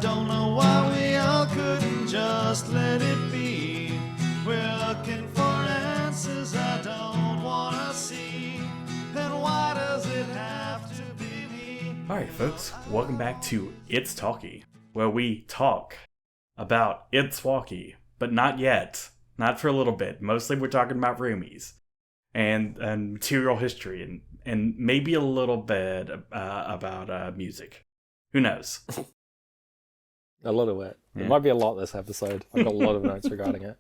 don't know why we all couldn't just let it be. We're looking for answers I don't want to see. And why does it have to be me? Alright folks, welcome back to It's Talky, where we talk about It's Walkie, but not yet. Not for a little bit. Mostly we're talking about Roomies and material history and maybe a little bit about music. Who knows? A little bit. Yeah. It might be a lot this episode. I've got a lot of notes regarding it.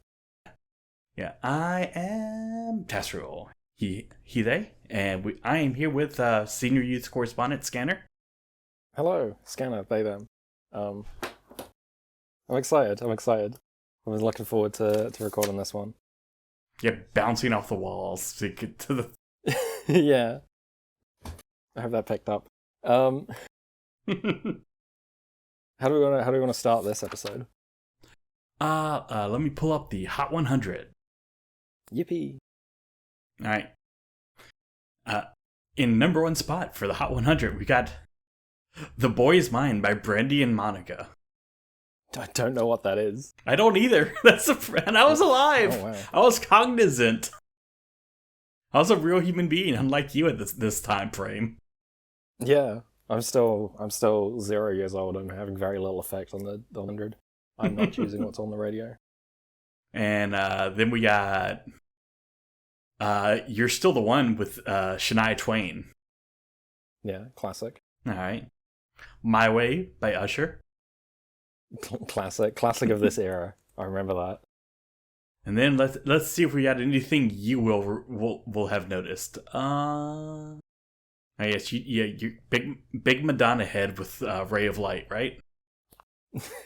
Yeah, I am Tasriel. He, they, and I am here with senior youth correspondent Scanner. Hello, Scanner, they, them. I'm excited. I was looking forward to recording this one. Yeah, bouncing off the walls to get to the... Yeah. I have that picked up. How do we want to start this episode? Let me pull up the Hot 100. Yippee. Alright. In number one spot for the Hot 100, we got The Boy's Mine by Brandy and Monica. I don't know what that is. I don't either. And I was alive. Oh, wow. I was cognizant. I was a real human being, unlike you at this time frame. Yeah. I'm still 0 years old and having very little effect on the 100. I'm not choosing what's on the radio. And then we got You're Still the One with Shania Twain. Yeah, classic. Alright. My Way by Usher. Classic of this era. I remember that. And then let's see if we got anything you will have noticed. I guess you big Madonna head with Ray of Light, right?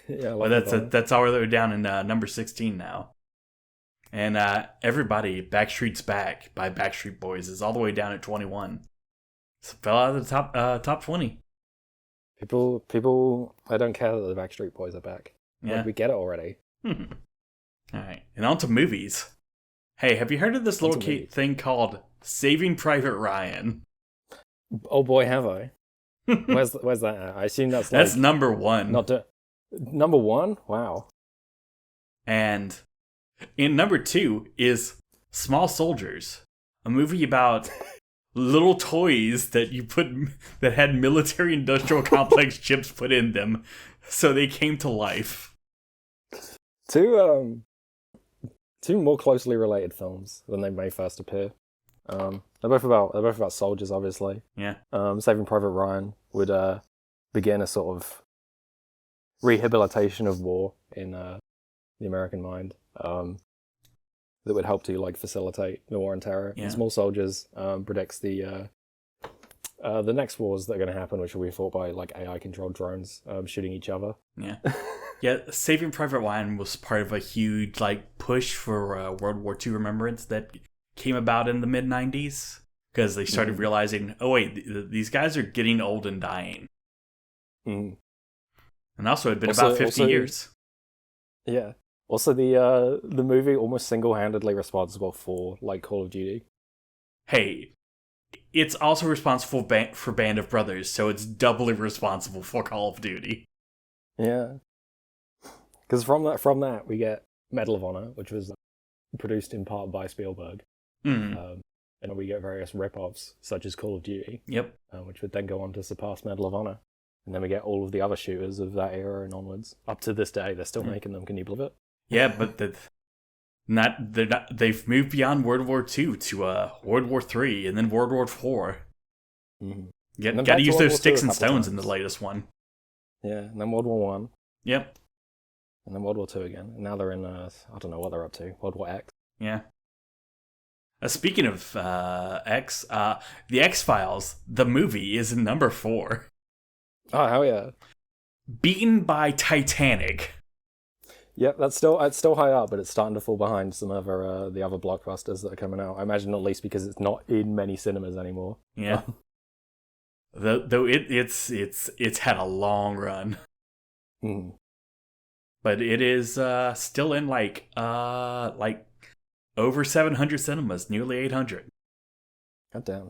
Yeah, well, that's all the way down in number 16 now. And Everybody, Backstreet's Back by Backstreet Boys is all the way down at 21. So fell out of the top 20. People, I don't care that the Backstreet Boys are back. Yeah. Like, we get it already. All right, and on to movies. Hey, have you heard of this little thing called Saving Private Ryan? Oh boy, have I. Where's that at? I assume that's number one. Number one? Wow. And in number 2 is Small Soldiers, a movie about little toys that that had military industrial complex chips put in them, so they came to life. Two more closely related films than they may first appear. They're both about soldiers, obviously. Yeah. Saving Private Ryan would begin a sort of rehabilitation of war in the American mind. That would help to facilitate the war on terror. Yeah. And Small Soldiers predicts the next wars that are going to happen, which will be fought by AI controlled drones shooting each other. Yeah. Yeah, Saving Private Ryan was part of a huge push for World War II remembrance that came about in the mid-90s because they started realizing, oh wait, these guys are getting old and dying. Mm. And also it'd been about 50 years. Yeah. Also, the movie almost single-handedly responsible for Call of Duty. Hey, it's also responsible for Band of Brothers, so it's doubly responsible for Call of Duty. Yeah. Because from that we get Medal of Honor, which was produced in part by Spielberg. Mm. And we get various rip-offs, such as Call of Duty. Yep. Which would then go on to surpass Medal of Honor. And then we get all of the other shooters of that era and onwards. Up to this day, they're still making them. Can you believe it? Yeah, but they've moved beyond World War II to World War III and then World War IV. Mm-hmm. Got to use those sticks and stones in the latest one. Yeah, and then World War One. Yep. And then World War II again. And now they're in, I don't know what they're up to, World War X. Yeah. Speaking of X, The X-Files, the movie, is in number 4. Oh, hell yeah. Beaten by Titanic. Yep, it's still high up, but it's starting to fall behind some of the other blockbusters that are coming out. I imagine at least because it's not in many cinemas anymore. Yeah. Though it's had a long run. Mm. But it is still in over 700 cinemas, nearly 800. God damn.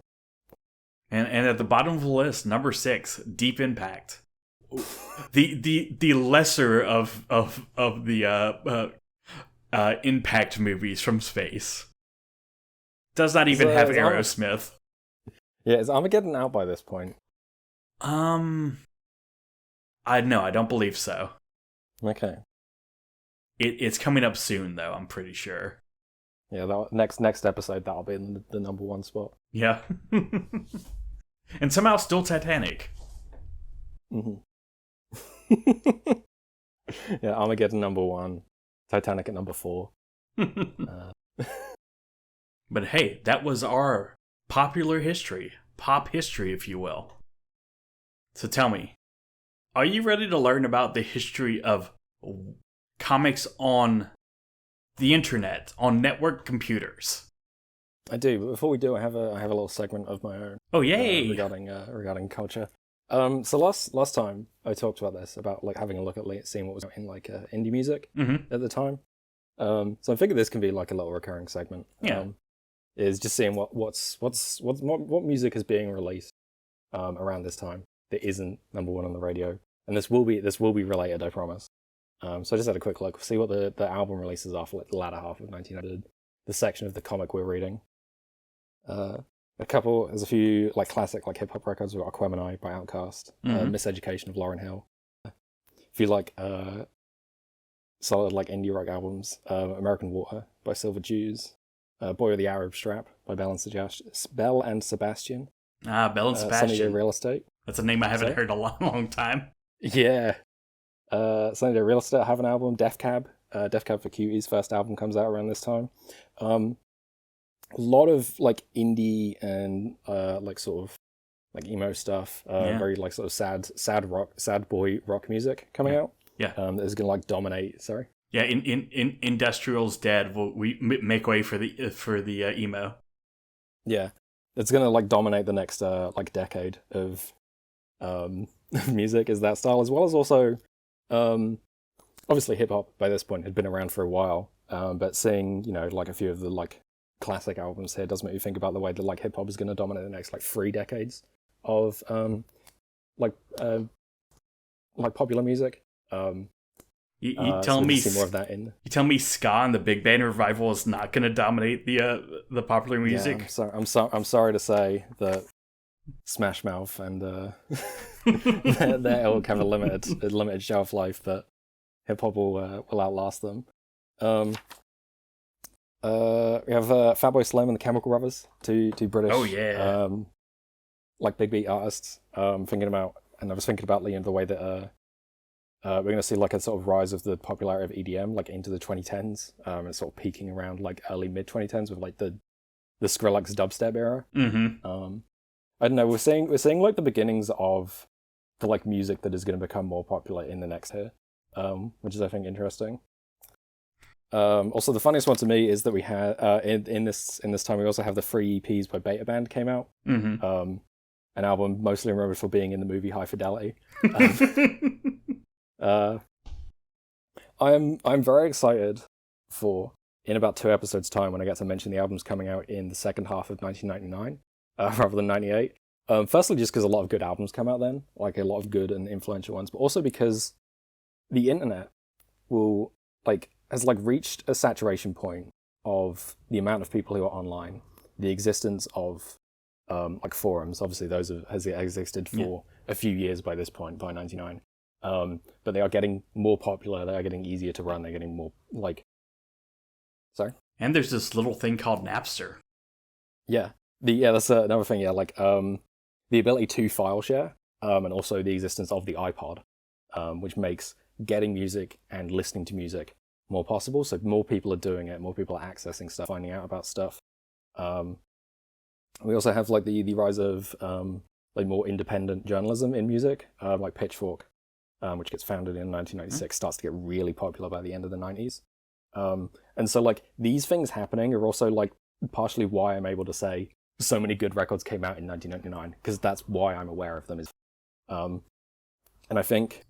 And at the bottom of the list, number 6, Deep Impact. the lesser of the impact movies from space. Does not even have Aerosmith. Yeah, is Armageddon out by this point? I don't believe so. Okay. It's coming up soon, though. I'm pretty sure. Yeah, that next episode that'll be in the number one spot. Yeah, and somehow still Titanic. Mm-hmm. Yeah, Armageddon number 1, Titanic at number 4. But hey, that was our popular history, pop history, if you will. So tell me, are you ready to learn about the history of comics on the internet, on network computers? I do, but before we do, I have a little segment of my own. Oh, yay! Regarding culture. So last time I talked about this, about like having a look at seeing what was in like indie music at the time. So I figured this can be like a little recurring segment. Yeah. Is just seeing what music is being released around this time that isn't number 1 on the radio, and this will be related, I promise. So I just had a quick look, see what the album releases are for like the latter half of 1900, the section of the comic we're reading. There's a few like classic like hip hop records with Aquemini by Outkast, Miseducation of Lauryn Hill. A few like solid like indie rock albums, American Water by Silver Jews, Boy with the Arab Strap by Bell and Sebastian. Bell and Sebastian. Sunny Day Real Estate. That's a name I haven't heard a long time. Yeah. Sunny Day Real Estate have an album, Def Cab for Cutie's first album comes out around this time. A lot of like indie and like sort of like emo stuff, very like sort of sad boy rock music coming out. Yeah. That is gonna like dominate. Sorry. Yeah, in Industrial's Dead, we make way for the emo. Yeah, it's gonna like dominate the next like decade of music is that style, as well as also obviously hip hop by this point had been around for a while, but seeing like a few of the like classic albums here does make you think about the way that like hip hop is gonna dominate the next like 3 decades of like popular music. You tell me see more of that in. You tell me ska and the big band revival is not going to dominate the popular music. Yeah, I'm sorry to say that Smash Mouth and their ilk have a limited shelf life, but hip hop will outlast them. We have Fatboy Slim and the Chemical Brothers, two British. Oh yeah. Like big beat artists. I was thinking about the way that we're going to see like a sort of rise of the popularity of EDM like into the 2010s, and sort of peaking around like early mid 2010s with like the Skrillex dubstep era. I don't know. We're seeing like the beginnings of the like music that is going to become more popular in the next year, which is I think interesting. Also, the funniest one to me is that we had in this time we also have the 3 EPs by Beta Band came out. An album mostly remembered for being in the movie High Fidelity. I'm very excited for in about 2 episodes time when I get to mention the albums coming out in the second half of 1999 rather than 98. Firstly, just because a lot of good albums come out then, like a lot of good and influential ones, but also because the internet has reached a saturation point of the amount of people who are online, the existence of like forums. Obviously, those has existed for a few years by this point, by 99. But they are getting more popular. They are getting easier to run. They're getting more Sorry. And there's this little thing called Napster. Yeah. That's another thing. Yeah, like the ability to file share, and also the existence of the iPod, which makes getting music and listening to music more possible. So more people are doing it. More people are accessing stuff, finding out about stuff. We also have like the rise of like more independent journalism in music, like Pitchfork. Which gets founded in 1996, starts to get really popular by the end of the 90s. And so like these things happening are also like partially why I'm able to say so many good records came out in 1999, because that's why I'm aware of them. And I think,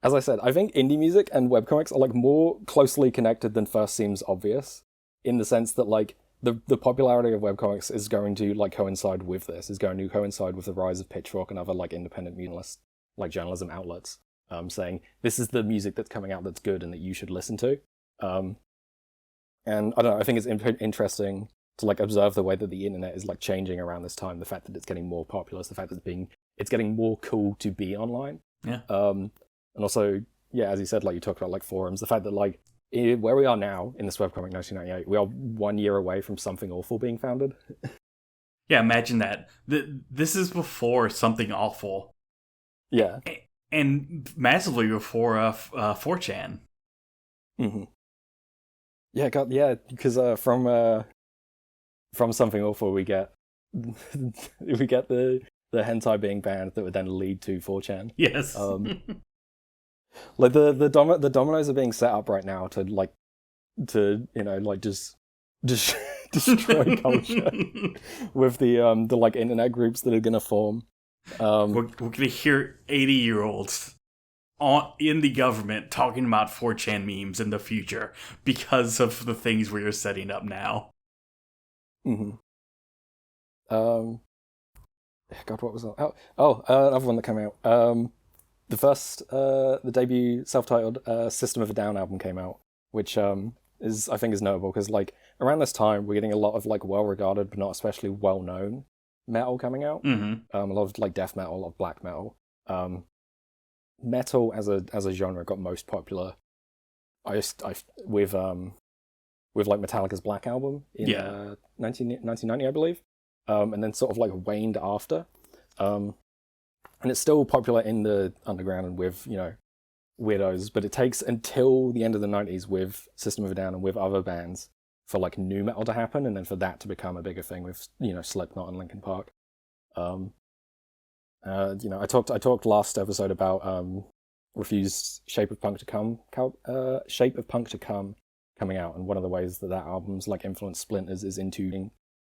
as I said, I think indie music and webcomics are like more closely connected than first seems obvious, in the sense that like the popularity of webcomics is going to like coincide with this, is going to coincide with the rise of Pitchfork and other like independent journalists like journalism outlets, saying this is the music that's coming out that's good and that you should listen to. And I don't know, I think it's interesting to like observe the way that the internet is like changing around this time. The fact that it's getting more populous, the fact that it's getting more cool to be online. Yeah. And also, yeah, as you said, like you talked about like forums, the fact that like where we are now in this webcomic 1998, we are 1 year away from Something Awful being founded. Yeah, imagine that. This is before Something Awful. Yeah. And massively before 4chan. Mm-hmm. Yeah, God, yeah, because from Something Awful we get the hentai being banned that would then lead to 4chan. Yes. Like the dominoes are being set up right now to just destroy culture with the like internet groups that are gonna form. We're gonna hear 80-year-olds in the government talking about 4chan memes in the future because of the things we are setting up now. Mm-hmm. God, what was that? Another one that came out. The debut self-titled System of a Down album came out, which I think is notable because like around this time we're getting a lot of like well-regarded but not especially well-known metal coming out. Mm-hmm. A lot of like death metal, a lot of black metal. Metal as a genre got most popular. With like Metallica's Black Album in 1990, I believe, and then sort of like waned after. And it's still popular in the underground and with, weirdos, but it takes until the end of the 90s with System of a Down and with other bands for like new metal to happen, and then for that to become a bigger thing with, Slipknot and Linkin Park. I talked last episode about Refused Shape of Punk to Come coming out, and one of the ways that album's like influenced Splinters is into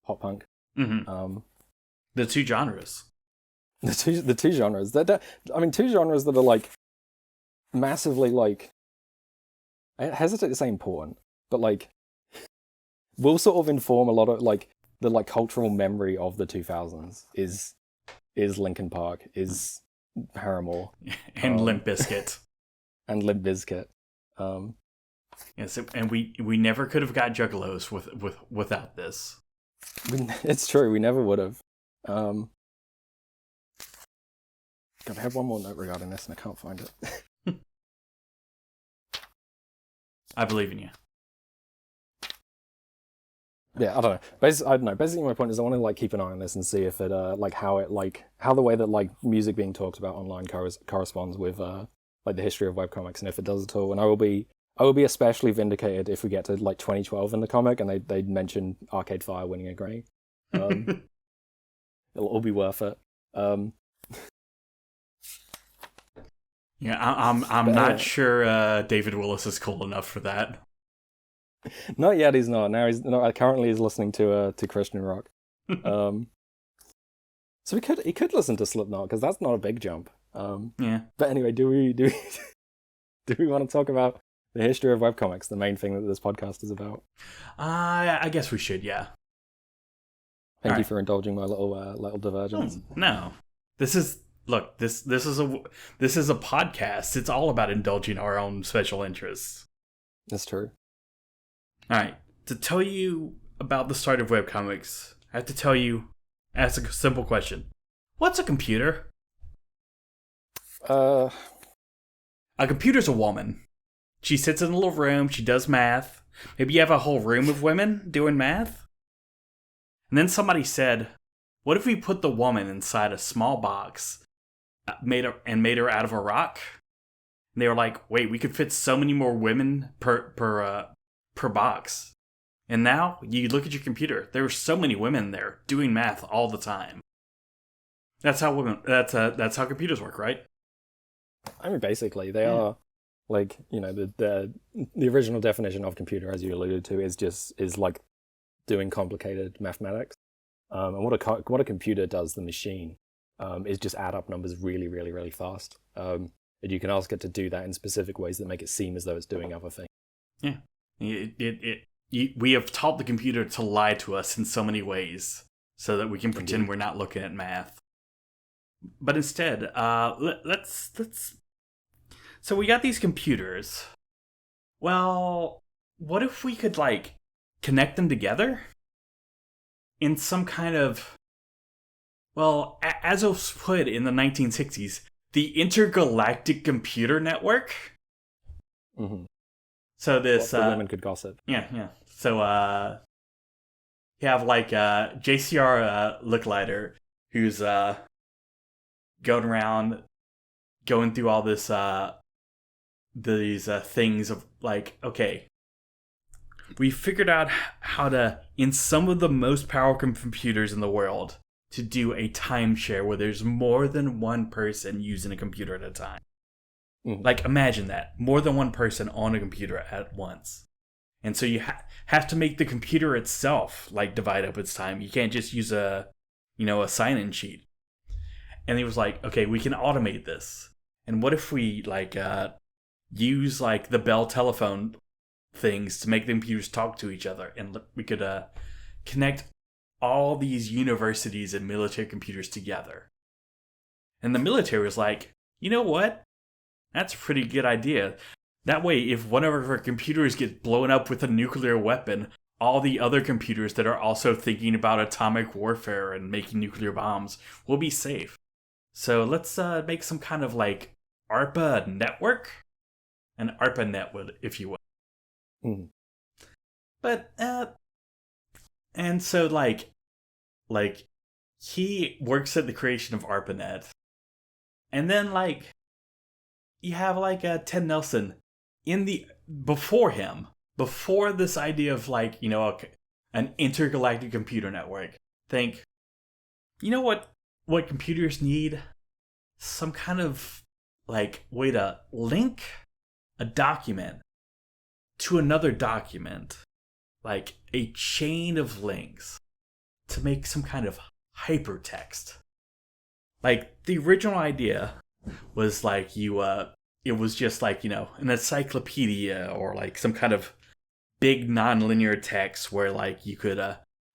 pop punk. Mm-hmm. The two genres. The two genres. Two genres that are like massively like, I hesitate to say important, but like will sort of inform a lot of like the like cultural memory of the 2000s is Linkin Park, is Paramore, and Limp Bizkit. And Limp Bizkit. Yes, and we never could have got Juggalos without this. It's true, we never would have. God, I have one more note regarding this and I can't find it. I believe in you. Yeah, I don't know. Basically, my point is I want to like keep an eye on this and see if it how the way that like music being talked about online corresponds with like the history of webcomics, and if it does at all. And I will be especially vindicated if we get to like 2012 in the comic and they mention Arcade Fire winning a Grammy. It'll all be worth it. Yeah, I'm not sure David Willis is cool enough for that. Not yet, he's not. Now currently he's listening to Christian rock. So he could listen to Slipknot because that's not a big jump. Yeah. But anyway, do we want to talk about the history of webcomics, the main thing that this podcast is about? I guess we should, yeah. Thank you for indulging my little divergence. Oh, no. This is a podcast. It's all about indulging our own special interests. That's true. All right. To tell you about the start of webcomics, I have to ask a simple question. What's a computer? A computer's a woman. She sits in a little room, she does math. Maybe you have a whole room of women doing math. And then somebody said, what if we put the woman inside a small box made her out of a rock? And they were like, wait, we could fit so many more women per box. And now you look at your computer, there are so many women there doing math all the time. That's how computers work, right? I mean, basically, they are like, the original definition of computer, as you alluded to, is like doing complicated mathematics. And what a computer does, the machine, is just add up numbers really, really, really fast. And you can ask it to do that in specific ways that make it seem as though it's doing other things. Yeah. We have taught the computer to lie to us in so many ways so that we can pretend we're not looking at math. But instead, let's. So we got these computers. Well, what if we could like connect them together in some kind of, well, as it was put in the 1960s, the Intergalactic Computer Network. Mm-hmm. So this the women could gossip. Yeah. So you have like JCR Licklider, who's going around, going through all this these things of like, okay, we figured out how to, in some of the most powerful computers in the world, to do a timeshare where there's more than one person using a computer at a time. Mm-hmm. Like, imagine that. More than one person on a computer at once. And so you have to make the computer itself, like, divide up its time. You can't just use a sign-in sheet. And he was like, okay, we can automate this. And what if we, like, use, like, the Bell telephone things to make the computers talk to each other? And we could connect all these universities and military computers together. And the military was like, you know what? That's a pretty good idea. That way, if one of our computers gets blown up with a nuclear weapon, all the other computers that are also thinking about atomic warfare and making nuclear bombs will be safe. So let's make some kind of like ARPA network, an ARPANET, if you will. Mm. But and so like he works at the creation of ARPANET, and then like you have like Ted Nelson before this idea of like, an intergalactic computer network. Think, you know what computers need? Some kind of like way to link a document to another document, like a chain of links to make some kind of hypertext. Like the original idea was like it was just like, an encyclopedia or like some kind of big nonlinear text where like you could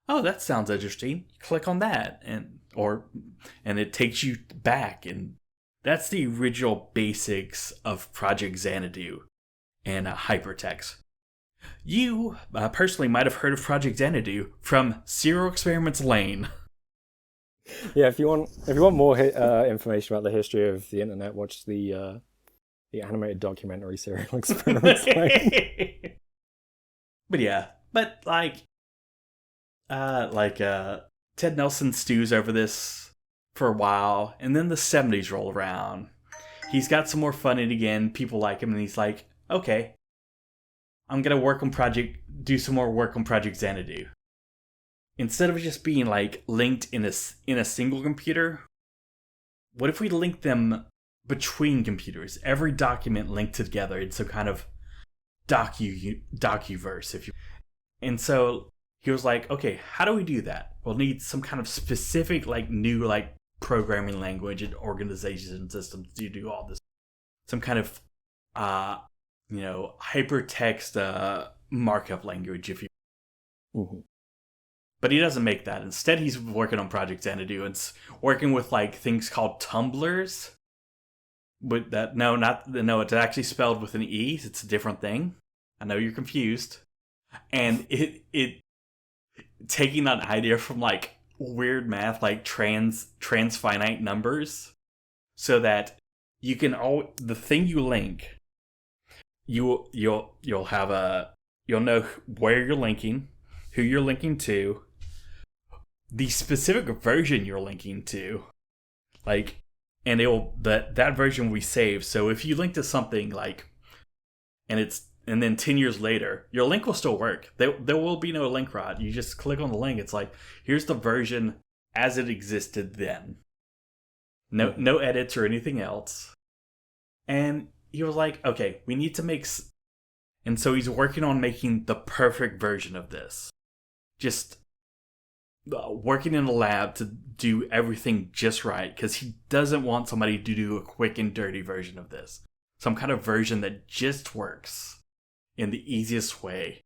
oh, that sounds interesting, click on that and it takes you back. And that's the original basics of Project Xanadu and hypertext. You personally might have heard of Project Xanadu from Serial Experiments Lain. Yeah, if you want more information about the history of the internet, watch the animated documentary Serial Experiments Lain. But Ted Nelson stews over this for a while, and then the 70s roll around. He's got some more funding again, people like him, and he's like, okay, I'm gonna do some more work on Project Xanadu. Instead of just being like linked in a single computer, what if we link them between computers? Every document linked together in some kind of docuverse, if you. And so he was like, okay, how do we do that? We'll need some kind of specific like new like programming language and organization systems to do all this. Some kind of hypertext markup language, if you. Mm-hmm. But he doesn't make that. Instead, he's working on Project Xanadu and working with like things called tumblers. But it's actually spelled with an E. It's a different thing. I know you're confused. And it taking an idea from like weird math, like transfinite numbers, so that you can the thing you link, you'll know where you're linking, who you're linking to, the specific version you're linking to, like, and that version will be saved. So if you link to something like, and then 10 years later, your link will still work. There will be no link rot. You just click on the link. It's like, here's the version as it existed then. No edits or anything else. And he was like, okay, we need to make. And so he's working on making the perfect version of this. Just working in a lab to do everything just right, because he doesn't want somebody to do a quick and dirty version of this. Some kind of version that just works in the easiest way,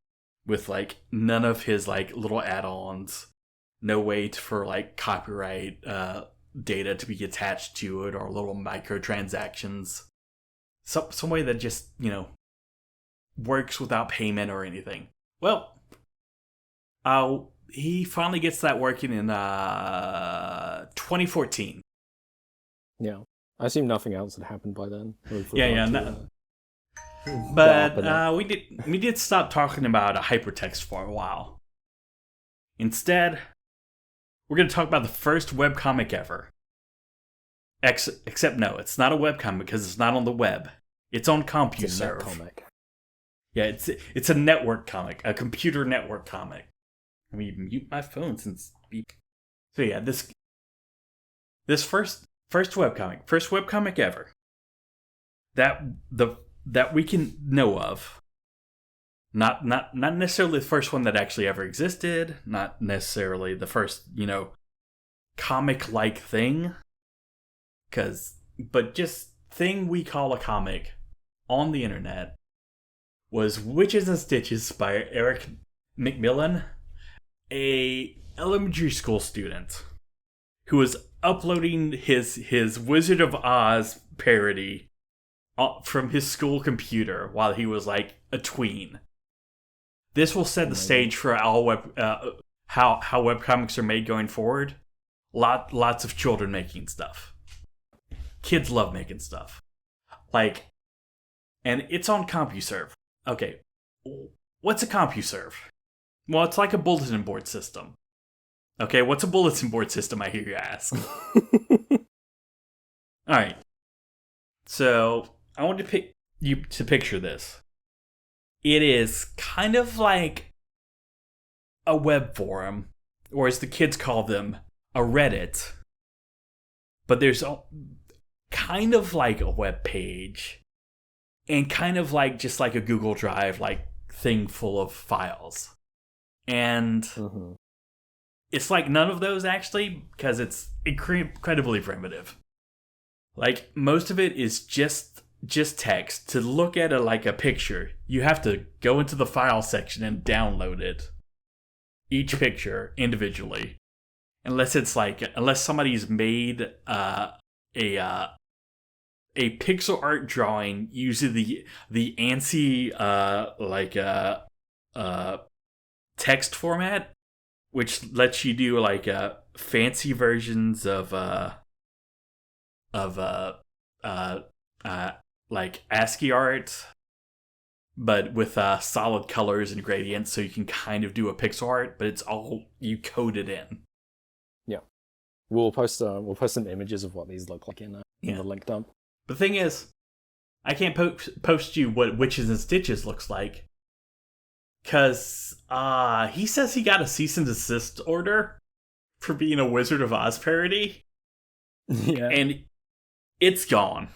with like none of his like little add-ons, no wait for like copyright data to be attached to it or little microtransactions. Some way that just, works without payment or anything. Well, he finally gets that working in 2014. Yeah. I assume nothing else had happened by then. But we did stop talking about hypertext for a while. Instead, we're going to talk about the first webcomic ever. Except no, it's not a webcomic because it's not on the web. It's on CompuServe. It's a net comic. Yeah, it's a network comic, a computer network comic. Let me mute my phone since. So yeah, this first webcomic ever that we can know of. Not necessarily the first one that actually ever existed. Not necessarily the first comic-like thing. But just thing we call a comic on the internet was Witches and Stitches by Erik Macmillan, a elementary school student who was uploading his Wizard of Oz parody from his school computer while he was like a tween. This will set the stage for how webcomics are made going forward. Lots of children making stuff. Kids love making stuff. And it's on CompuServe. Okay, what's a CompuServe? Well, it's like a bulletin board system. Okay, what's a bulletin board system, I hear you ask? Alright. So, I want you to picture this. It is kind of like a web forum, or as the kids call them, a Reddit. But there's kind of like a web page, and kind of like just like a Google Drive like thing full of files. And it's like none of those actually, because it's incredibly primitive. Like most of it is just text. To look at a picture, you have to go into the file section and download it. Each picture individually. Unless somebody's made a pixel art drawing using the ANSI text format, which lets you do fancy versions of ASCII art, but with solid colors and gradients, so you can kind of do a pixel art, but it's all you code it in. Yeah, we'll post some images of what these look like in the link dump. The thing is, I can't post you what Witches and Stitches looks like, because he says he got a cease and desist order for being a Wizard of Oz parody. Yeah. And it's gone.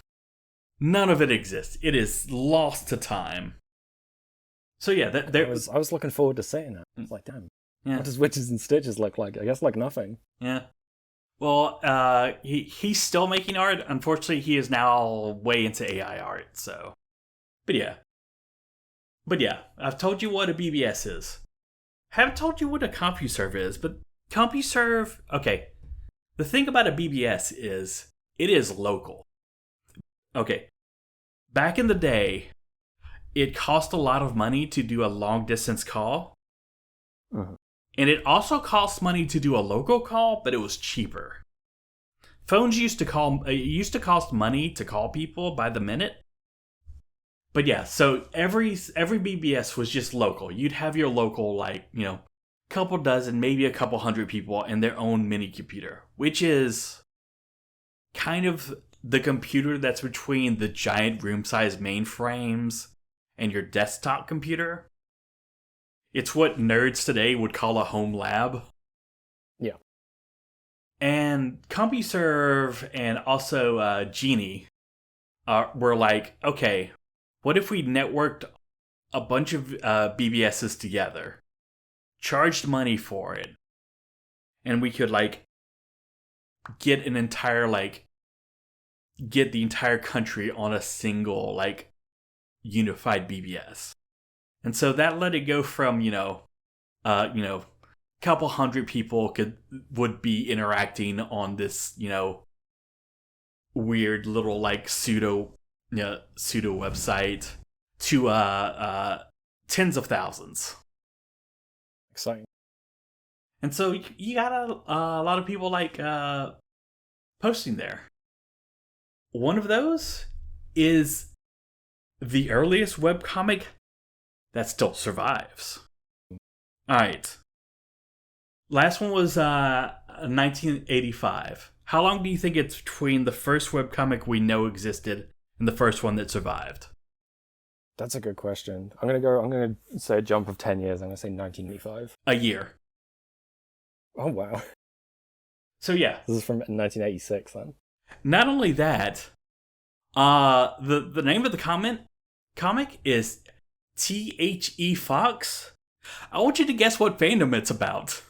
None of it exists. It is lost to time. So yeah, I was looking forward to seeing it. It's like, damn, what does Witches and Stitches look like? I guess like nothing. Yeah. Well, he's still making art. Unfortunately, he is now way into AI art, so. But yeah, I've told you what a BBS is. Haven't told you what a CompuServe is, but CompuServe, okay. The thing about a BBS is, it is local. Okay. Back in the day, it cost a lot of money to do a long distance call. And it also cost money to do a local call, but it was cheaper. Phones used to cost money to call people by the minute. But yeah, so every BBS was just local. You'd have your local, couple dozen, maybe a couple hundred people and their own mini computer, which is kind of the computer that's between the giant room-sized mainframes and your desktop computer. It's what nerds today would call a home lab. Yeah. And CompuServe and also Genie were like, okay, what if we networked a bunch of BBSs together, charged money for it, and we could get the entire country on a single unified BBS. And so that let it go from couple hundred people would be interacting on this, weird little like pseudo website to tens of thousands. Exciting. And so you got a lot of people like posting there. One of those is the earliest webcomic that still survives. All right. Last one was 1985. How long do you think it's between the first webcomic we know existed and the first one that survived? That's a good question. I'm gonna say a jump of 10 years. I'm gonna say 1985. A year. Oh wow. So yeah. This is from 1986 then. Not only that, the name of the comic is T.H.E. Fox. I want you to guess what fandom it's about.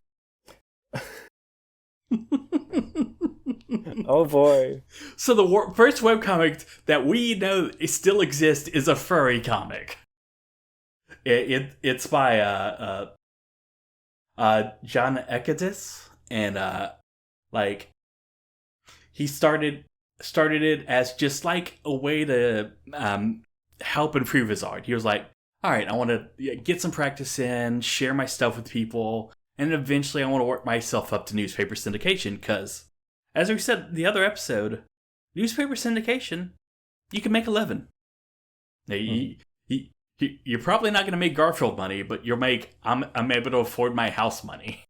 Oh boy. So the first webcomic that we know still exists is a furry comic. It's by John Ekadis, and he started it as just like a way to help improve his art. He was like, all right, I want to get some practice in, share my stuff with people, and eventually I want to work myself up to newspaper syndication, because, as we said in the other episode, newspaper syndication, you can make a living. Now, you're probably not going to make Garfield money, but you'll make, I'm able to afford my house money.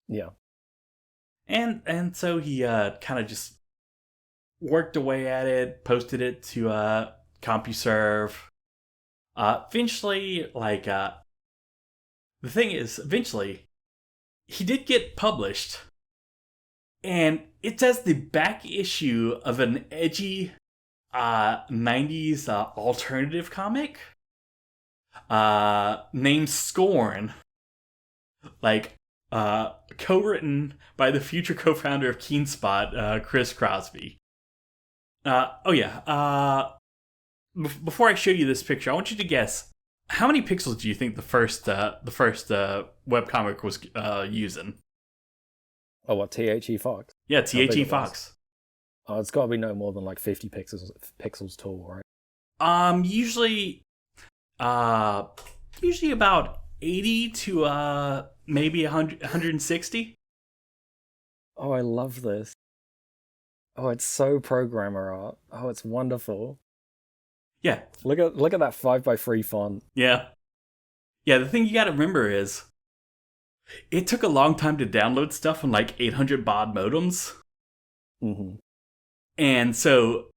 Yeah. And so he kind of just worked away at it, posted it to CompuServe. Eventually, the thing is, eventually, he did get published, and it's as the back issue of an edgy 90s alternative comic named Scorn, co-written by the future co-founder of Keemstar, Chris Crosby. Before I show you this picture, I want you to guess, how many pixels do you think the first webcomic was using? Oh, what, T.H.E. Fox? Yeah, T.H.E. Fox. Oh, it's got to be no more than like 50 pixels tall, right? Usually about 80 to maybe 160. Oh, I love this. Oh, it's so programmer art. Oh, it's wonderful. Yeah. Look at that 5x3 font. Yeah. Yeah, the thing you gotta remember is, it took a long time to download stuff on like 800 baud modems. Mm-hmm. And so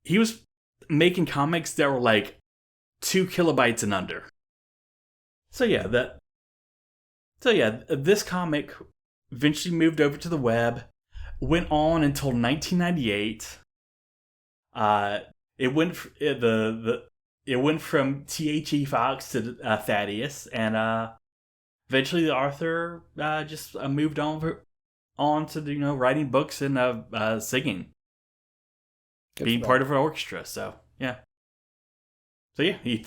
he was making comics that were like 2 kilobytes and under. So this comic eventually moved over to the web, went on until 1998. It went from T.H.E. Fox to Thaddeus, and eventually the author just moved on to writing books and singing, being part of an orchestra. So yeah, he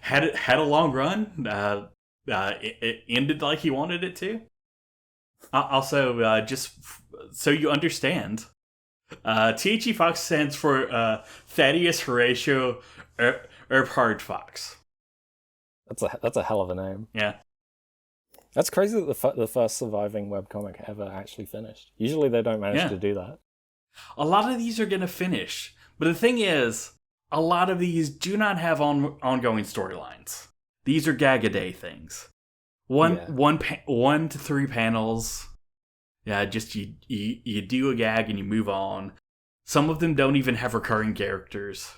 had a long run. It ended like he wanted it to. Also, just so you understand, T.H.E. Fox stands for Thaddeus Horatio Earphard Fox. That's a hell of a name. Yeah. That's crazy that the first surviving webcomic ever actually finished. Usually they don't manage to do that. A lot of these are going to finish. But the thing is, a lot of these do not have ongoing storylines. These are gag-a-day things. One to 3 panels. Yeah, just you do a gag and you move on. Some of them don't even have recurring characters.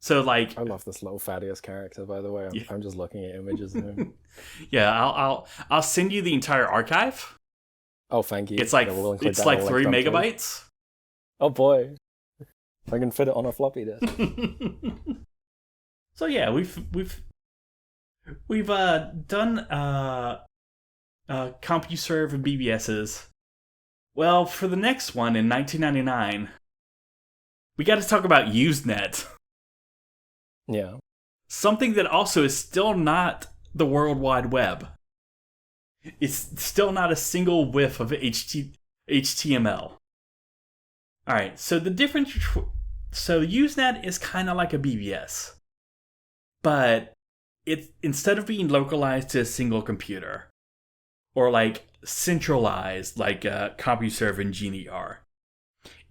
So I love this little Thaddeus character, by the way. I'm just looking at images of him. Yeah, I'll send you the entire archive. Oh, thank you. It's like 3 megabytes. Oh boy, I can fit it on a floppy disk. So yeah, we've done CompuServe and BBSs. Well, for the next one in 1999, we got to talk about Usenet. Yeah. Something that also is still not the World Wide Web. It's still not a single whiff of HTML. All right, so the difference. So Usenet is kind of like a BBS, but it instead of being localized to a single computer or like centralized like CompuServe and Genie are,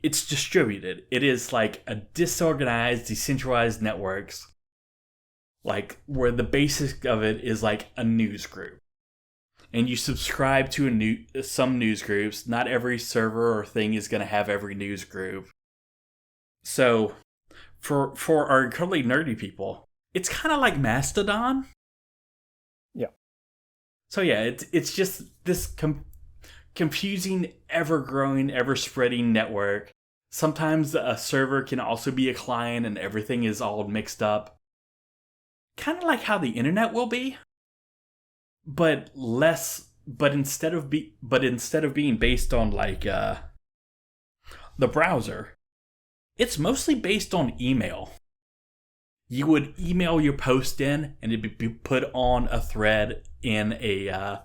it's distributed. It is like a disorganized, decentralized networks, like where the basic of it is like a news group. And you subscribe to some news groups. Not every server or thing is going to have every news group. So, for our incredibly nerdy people, it's kind of like Mastodon. Yeah. So yeah, it's just this confusing, ever-growing, ever-spreading network. Sometimes a server can also be a client, and everything is all mixed up. Kind of like how the internet will be. But instead of being based on like the browser, it's mostly based on email. You would email your post in, and it'd be put on a thread in a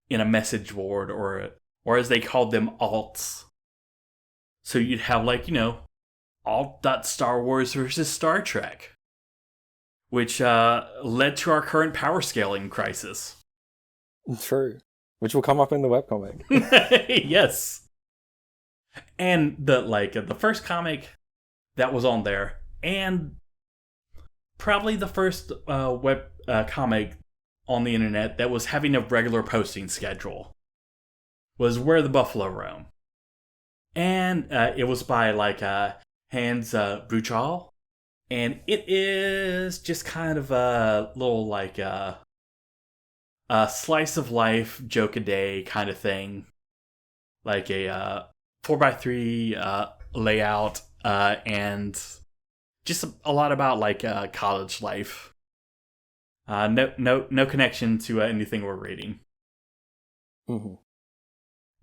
message board, or as they called them, alts. So you'd have like alt.Star Wars versus Star Trek, which led to our current power scaling crisis. True. Which will come up in the webcomic. Yes. And the first comic that was on there, and probably the first web comic on the internet that was having a regular posting schedule, was Where the Buffalo Roam. And it was by Hans Buchal. And it is just kind of a little a slice of life, joke a day kind of thing. Like a 4x3 layout, and just a lot about college life. No connection to anything we're reading. Mm-hmm.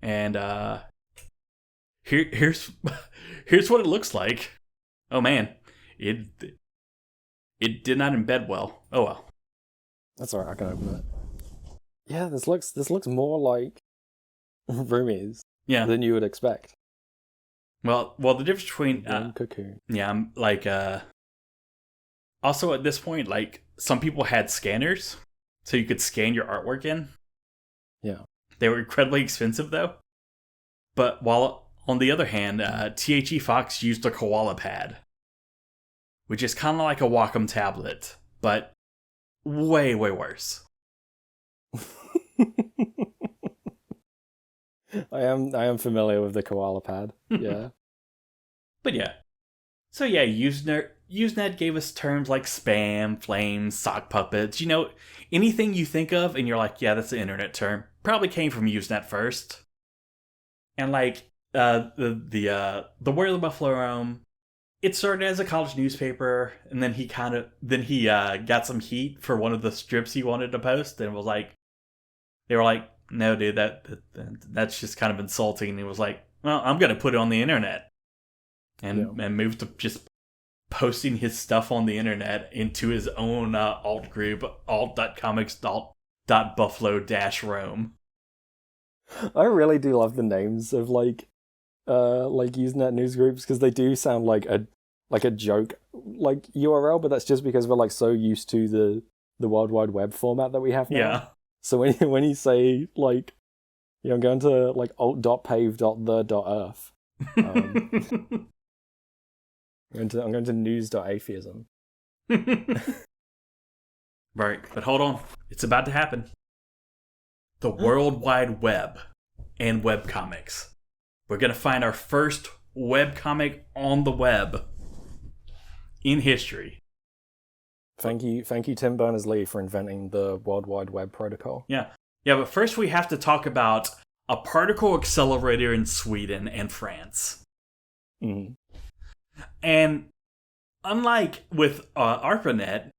And here's what it looks like. Oh man, it did not embed well. Oh well. That's alright, I can open it. Yeah, this looks more like Roomies than you would expect. Well, the difference between Cocoon. Yeah, I'm also at this point, some people had scanners, so you could scan your artwork in. Yeah. They were incredibly expensive though. But while on the other hand, T.H.E. Fox used a koala pad, which is kind of like a Wacom tablet, but way, way worse. I am familiar with the koala pad. Yeah. But yeah. So yeah, Usenet gave us terms like spam, flames, sock puppets. Anything you think of and you're like, yeah, that's an internet term, probably came from Usenet first. And the Where the Buffalo Roam, it started as a college newspaper, and then he got some heat for one of the strips he wanted to post, and they were like, no, dude, that's just kind of insulting. And he was like, well, I'm gonna put it on the internet, and moved to just posting his stuff on the internet into his own alt group, alt.comics.buffalo-rome. I really do love the names of Usenet news groups, because they do sound like a joke URL, but that's just because we're so used to the World Wide Web format that we have now. Yeah. So when you say I'm going to alt.pave.the.earth, I'm going to news.atheism. Right, but hold on, it's about to happen. The World Wide Web and webcomics. We're going to find our first webcomic on the web in history. Thank you, Tim Berners-Lee, for inventing the World Wide Web protocol. Yeah, but first we have to talk about a particle accelerator in Sweden and France. Mm-hmm. And unlike with ARPANET,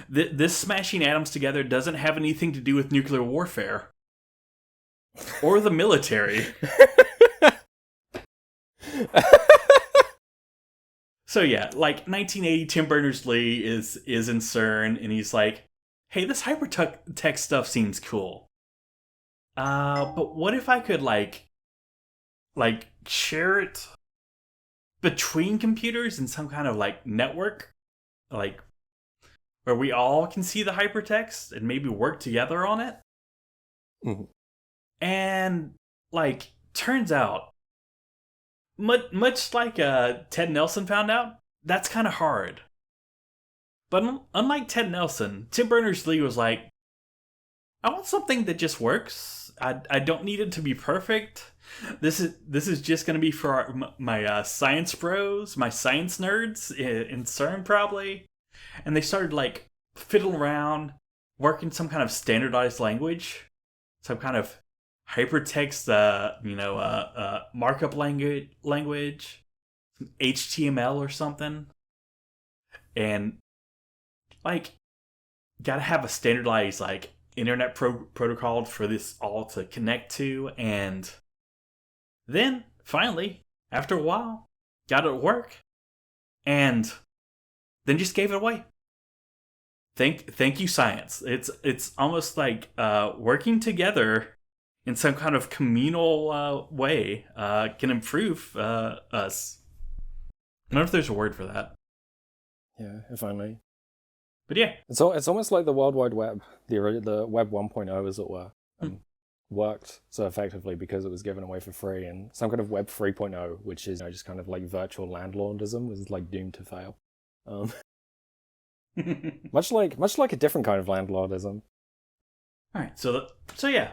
this smashing atoms together doesn't have anything to do with nuclear warfare or the military. So yeah, 1980, Tim Berners-Lee is in CERN, and he's like, hey, this hypertext stuff seems cool. But what if I could share it between computers in some kind of like network, like where we all can see the hypertext and maybe work together on it? Mhm. And like, turns out, much like Ted Nelson found out, that's kind of hard. But unlike Ted Nelson, Tim Berners-Lee was like, I want something that just works. I don't need it to be perfect. This is just gonna be for my science bros, my science nerds in CERN probably. And they started like fiddling around, working some kind of standardized language, some kind of hypertext, markup language, HTML or something, and like gotta have a standardized like internet protocol for this all to connect to, and then finally, after a while, got it to work, and then just gave it away. Thank you, science. It's almost like working together in some kind of communal way can improve us. I don't know if there's a word for that. Yeah, if only. But yeah. It's almost like the World Wide Web, the Web 1.0, as it were, worked so effectively because it was given away for free, and some kind of Web 3.0, which is just kind of like virtual landlordism, was like doomed to fail. Much like a different kind of landlordism. All right, so yeah.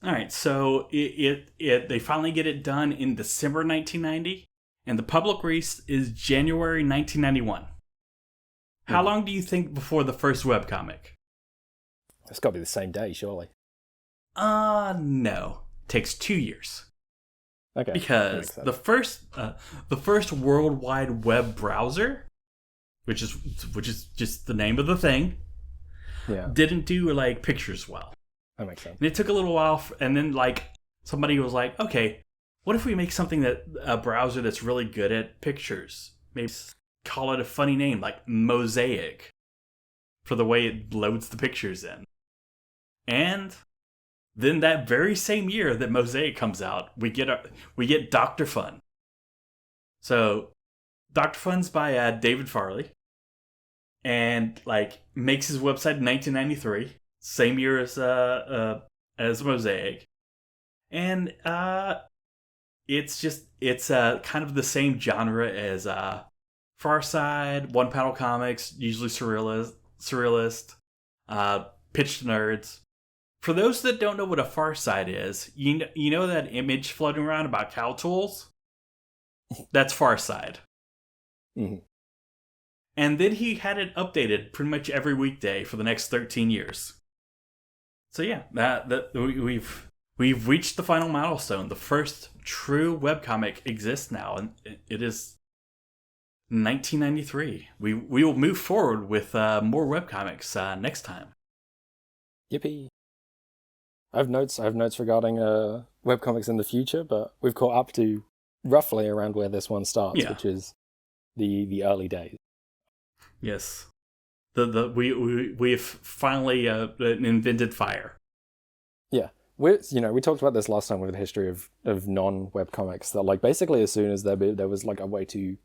All right, so they finally get it done in December 1990, and the public release is January 1991. How long do you think before the first webcomic? It's got to be the same day, surely. No. Takes 2 years. Okay. Because the first World Wide Web browser, which is just the name of the thing, didn't do like pictures well. That makes sense. And it took a little while, and then like somebody was like, okay, what if we make something a browser that's really good at pictures? Maybe call it a funny name like Mosaic for the way it loads the pictures in. And then that very same year that Mosaic comes out, we get Dr. Fun. So Dr. Fun's by David Farley, and like makes his website in 1993, same year as Mosaic, and it's kind of the same genre as Far Side, one panel comics, usually surrealist, pitched to nerds. For those that don't know what a Far Side is, you know that image floating around about cow tools? That's Far Side. Mm-hmm. And then he had it updated pretty much every weekday for the next 13 years. So yeah, we've reached the final milestone. The first true webcomic exists now, and it is 1993. We will move forward with more webcomics next time. Yippee! I have notes regarding webcomics in the future, but we've caught up to roughly around where this one starts, which is the early days. Yes, we've finally invented fire. Yeah, we talked about this last time with the history of non-webcomics, that like basically as soon as there was like a way to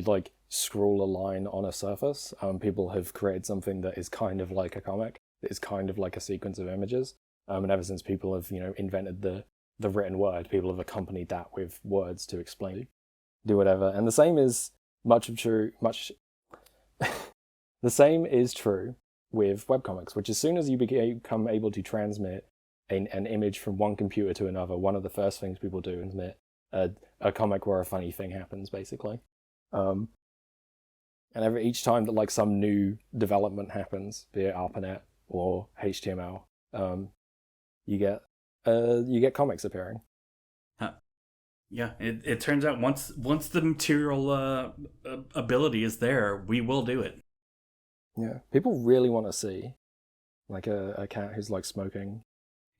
like scroll a line on a surface, people have created something that is kind of like a comic, that is kind of like a sequence of images. And ever since people have invented the written word, people have accompanied that with words to explain, do whatever. And the same is the same is true with webcomics, which as soon as you become able to transmit an image from one computer to another, one of the first things people do is make a comic where a funny thing happens, basically. And each time that like some new development happens, be it ARPANET or HTML, you get comics appearing. Yeah, it turns out once the material ability is there, we will do it. Yeah, people really want to see like a cat who's like smoking.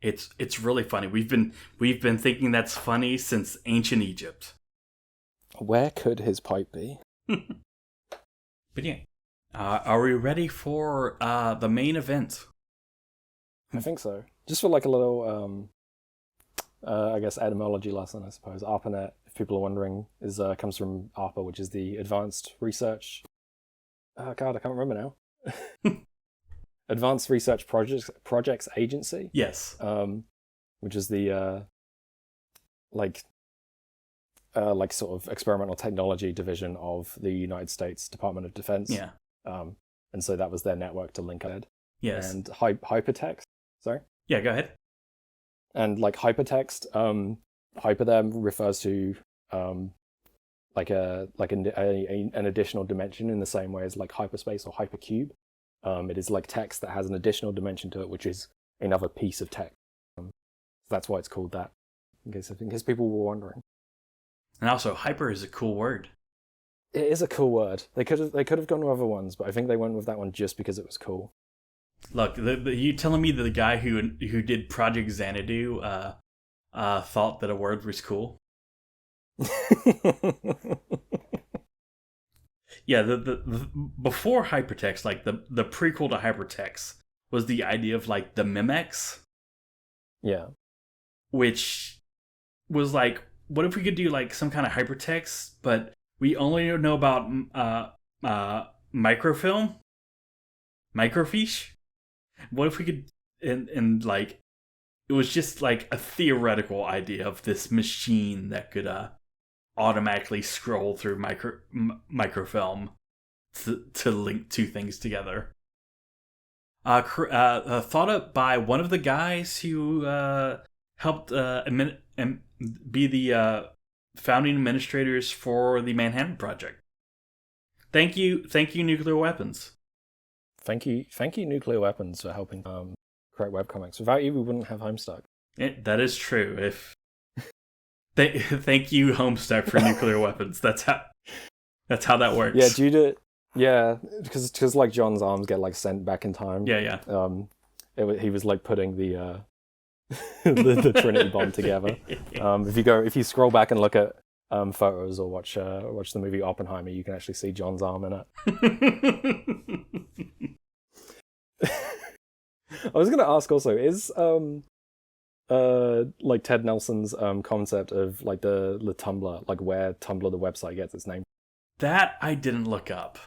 It's really funny. We've been thinking that's funny since ancient Egypt. Where could his pipe be? But yeah, are we ready for the main event? I think so. Just for like a little I guess, etymology lesson, I suppose. ARPANET, if people are wondering, comes from ARPA, which is the Advanced Research... Oh, God, I can't remember now. Advanced Research Projects Agency. Yes. Which is the, like sort of experimental technology division of the United States Department of Defense. Yeah. And so that was their network to link ahead. Yes. And hypertext. Sorry? Yeah, go ahead. And like hypertext, hyper there refers to an additional dimension in the same way as like hyperspace or hypercube. It is like text that has an additional dimension to it, which is another piece of text. So that's why it's called that. In case people were wondering. And also, hyper is a cool word. It is a cool word. They could have gone with other ones, but I think they went with that one just because it was cool. Look, you telling me that the guy who did Project Xanadu thought that a word was cool? Yeah, the before hypertext, like the prequel to hypertext was the idea of like the Memex. Yeah. Which was like, what if we could do like some kind of hypertext, but we only know about microfilm? Microfiche? What if we could, and like, it was just like a theoretical idea of this machine that could automatically scroll through microfilm to link two things together. Thought up by one of the guys who helped be the founding administrators for the Manhattan Project. Thank you, nuclear weapons. Thank you, Nuclear Weapons, for helping create webcomics. Without you, we wouldn't have Homestuck. That is true. Thank you, Homestuck, for nuclear weapons. That's how that works. Yeah, because like John's arms get like sent back in time. Yeah. He was like putting the the Trinity bomb together. If you scroll back and look at photos or watch the movie Oppenheimer, you can actually see John's arm in it. I was going to ask also, is like Ted Nelson's concept of like the Tumblr, like where Tumblr the website gets its name? That I didn't look up.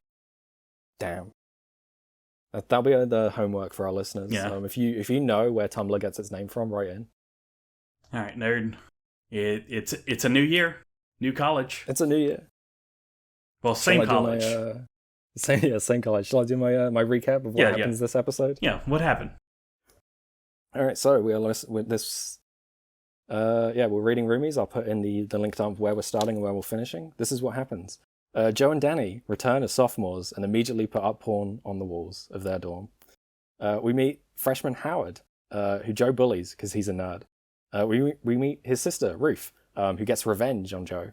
Damn. That'll be the homework for our listeners. Yeah. If you know where Tumblr gets its name from, write in. All right, nerd. It's a new year, new college. It's a new year. Well, same college. Same college. Shall I do my recap of what happens this episode? Yeah, what happened? All right, so we're this. We're reading Roomies. I'll put in the link dump where we're starting and where we're finishing. This is what happens. Joe and Danny return as sophomores and immediately put up porn on the walls of their dorm. We meet freshman Howard, who Joe bullies because he's a nerd. We meet his sister, Ruth, who gets revenge on Joe,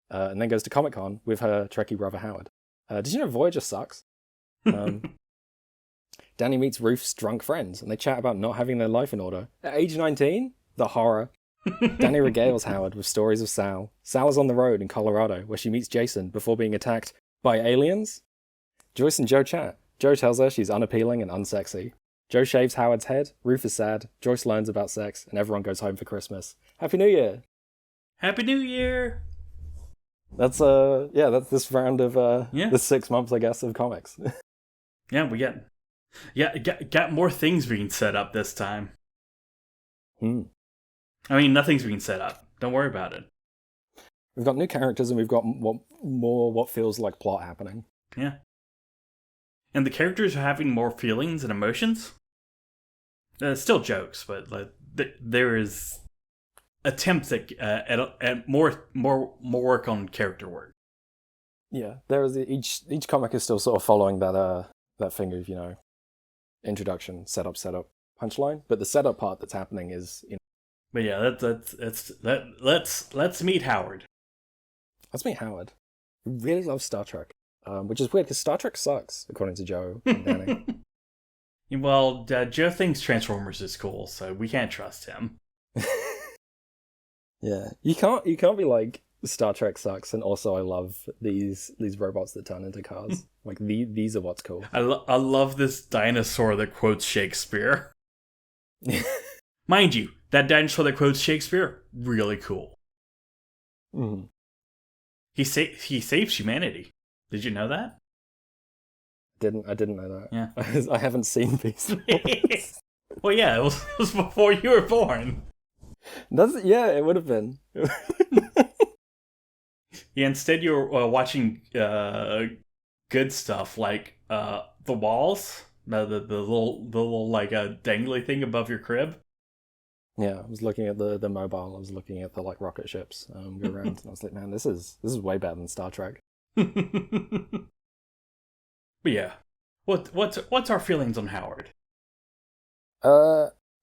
and then goes to Comic-Con with her Trekkie brother Howard. Did you know Voyager sucks? Danny meets Ruth's drunk friends, and they chat about not having their life in order. At age 19? The horror. Danny regales Howard with stories of Sal. Sal is on the road in Colorado, where she meets Jason before being attacked by aliens. Joyce and Joe chat. Joe tells her she's unappealing and unsexy. Joe shaves Howard's head, Ruth is sad, Joyce learns about sex, and everyone goes home for Christmas. Happy New Year! Happy New Year! That's this round of the 6 months, I guess, of comics. Yeah, we got more things being set up this time. I mean, nothing's being set up. Don't worry about it. We've got new characters and we've got what feels like plot happening. Yeah. And the characters are having more feelings and emotions. Still jokes, but there is attempts at more work on character work. Yeah, there is each comic is still sort of following that thing of introduction, setup, punchline. But the setup part that's happening is But yeah, let's meet Howard. Let's meet Howard. Who really loves Star Trek, which is weird because Star Trek sucks, according to Joe and Danny. Well, Joe thinks Transformers is cool, so we can't trust him. Yeah, you can't be like Star Trek sucks, and also I love these robots that turn into cars. Like these are what's cool. I love this dinosaur that quotes Shakespeare. Mind you, that dinosaur that quotes Shakespeare, really cool. Mm. He saves humanity. Did you know that? I didn't know that. Yeah. I haven't seen these. Well, yeah, it was before you were born. Yeah, it would have been. Yeah, instead you were watching good stuff like the walls, the little like dangly thing above your crib. Yeah, I was looking at the mobile. I was looking at the like rocket ships go around, and I was like, man, this is way better than Star Trek. But yeah, what's our feelings on Howard?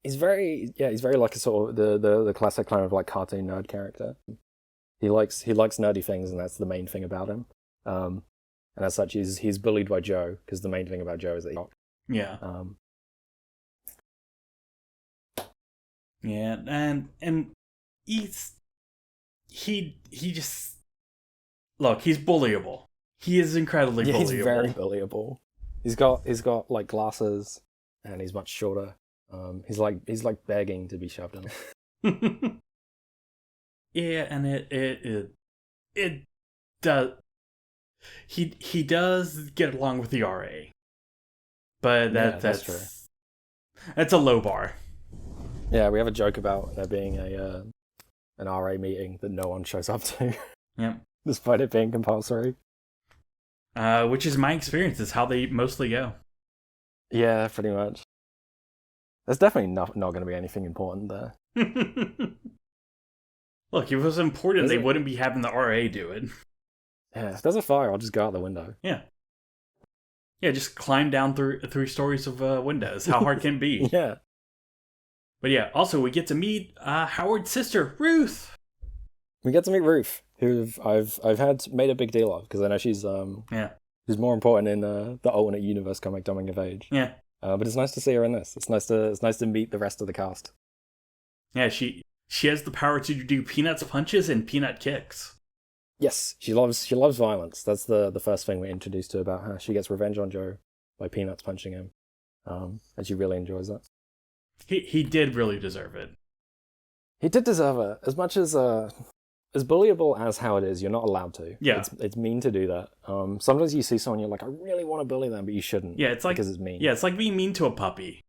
He's very like a sort of the classic kind of like cartoon nerd character. He likes nerdy things, and that's the main thing about him. And as such, he's bullied by Joe because the main thing about Joe is that Yeah. Yeah, and he just look, he's bullyable. He is incredibly bullyable. He's very bullyable. He's got like glasses, and he's much shorter. He's like begging to be shoved in. Yeah, and it does. He does get along with the RA, but that's true. That's a low bar. Yeah, we have a joke about there being an RA meeting that no one shows up to. Yep. Despite it being compulsory. Which is my experience. Is how they mostly go. Yeah, pretty much. There's definitely not going to be anything important there. Look, if it was important, they wouldn't be having the RA do it. Yeah, if there's a fire, I'll just go out the window. Yeah. Yeah, just climb down through 3 stories of windows. How hard can it be? Yeah. But yeah, also we get to meet Howard's sister, Ruth. We get to meet Ruth, who I've made a big deal of because I know she's she's more important in the alternate universe comic Coming of Age. Yeah. But it's nice to see her in this. It's nice to meet the rest of the cast. Yeah, she has the power to do Peanuts punches and Peanut kicks. Yes, she loves violence. That's the first thing we're introduced to about her. She gets revenge on Joe by Peanuts punching him, and she really enjoys that. He did really deserve it. He did deserve it. As much as bullyable as Howard is, you're not allowed to. Yeah. It's mean to do that. Sometimes you see someone, you're like, I really want to bully them, but you shouldn't. Yeah, it's like because it's mean. Yeah, it's like being mean to a puppy.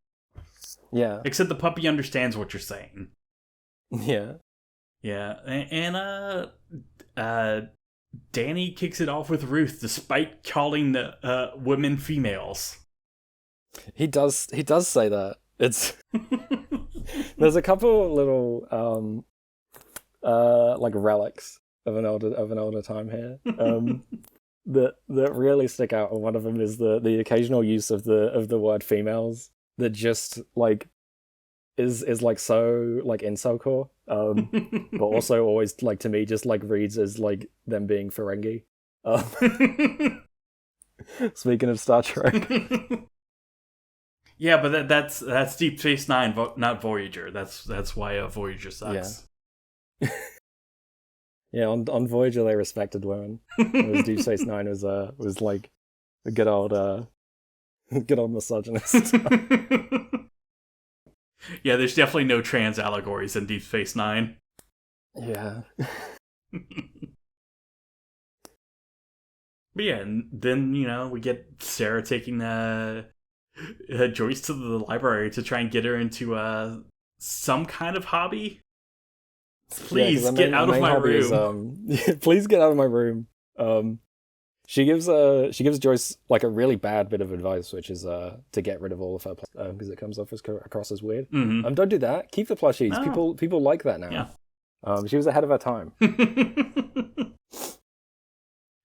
Yeah. Except the puppy understands what you're saying. Yeah. Yeah, and Danny kicks it off with Ruth, despite calling the women females. He does say that. It's there's a couple little like relics of an older time here that really stick out, and one of them is the occasional use of the word females that just like is like so like incel-core, but also always like to me just like reads as like them being Ferengi. Speaking of Star Trek. Yeah, but that's Deep Space Nine, not Voyager. That's why Voyager sucks. Yeah. Yeah, on Voyager they respected women. Whereas Deep Space Nine was like a good old misogynist. Yeah, there's definitely no trans allegories in Deep Space Nine. Yeah. But yeah, and then we get Sarah taking Joyce to the library to try and get her into some kind of hobby. Please get out of my room. Please get out of my room. She gives Joyce like a really bad bit of advice, which is to get rid of all of her because it comes off across as weird. Mm-hmm. Don't do that. Keep the plushies. Oh. People like that now. Yeah. She was ahead of her time.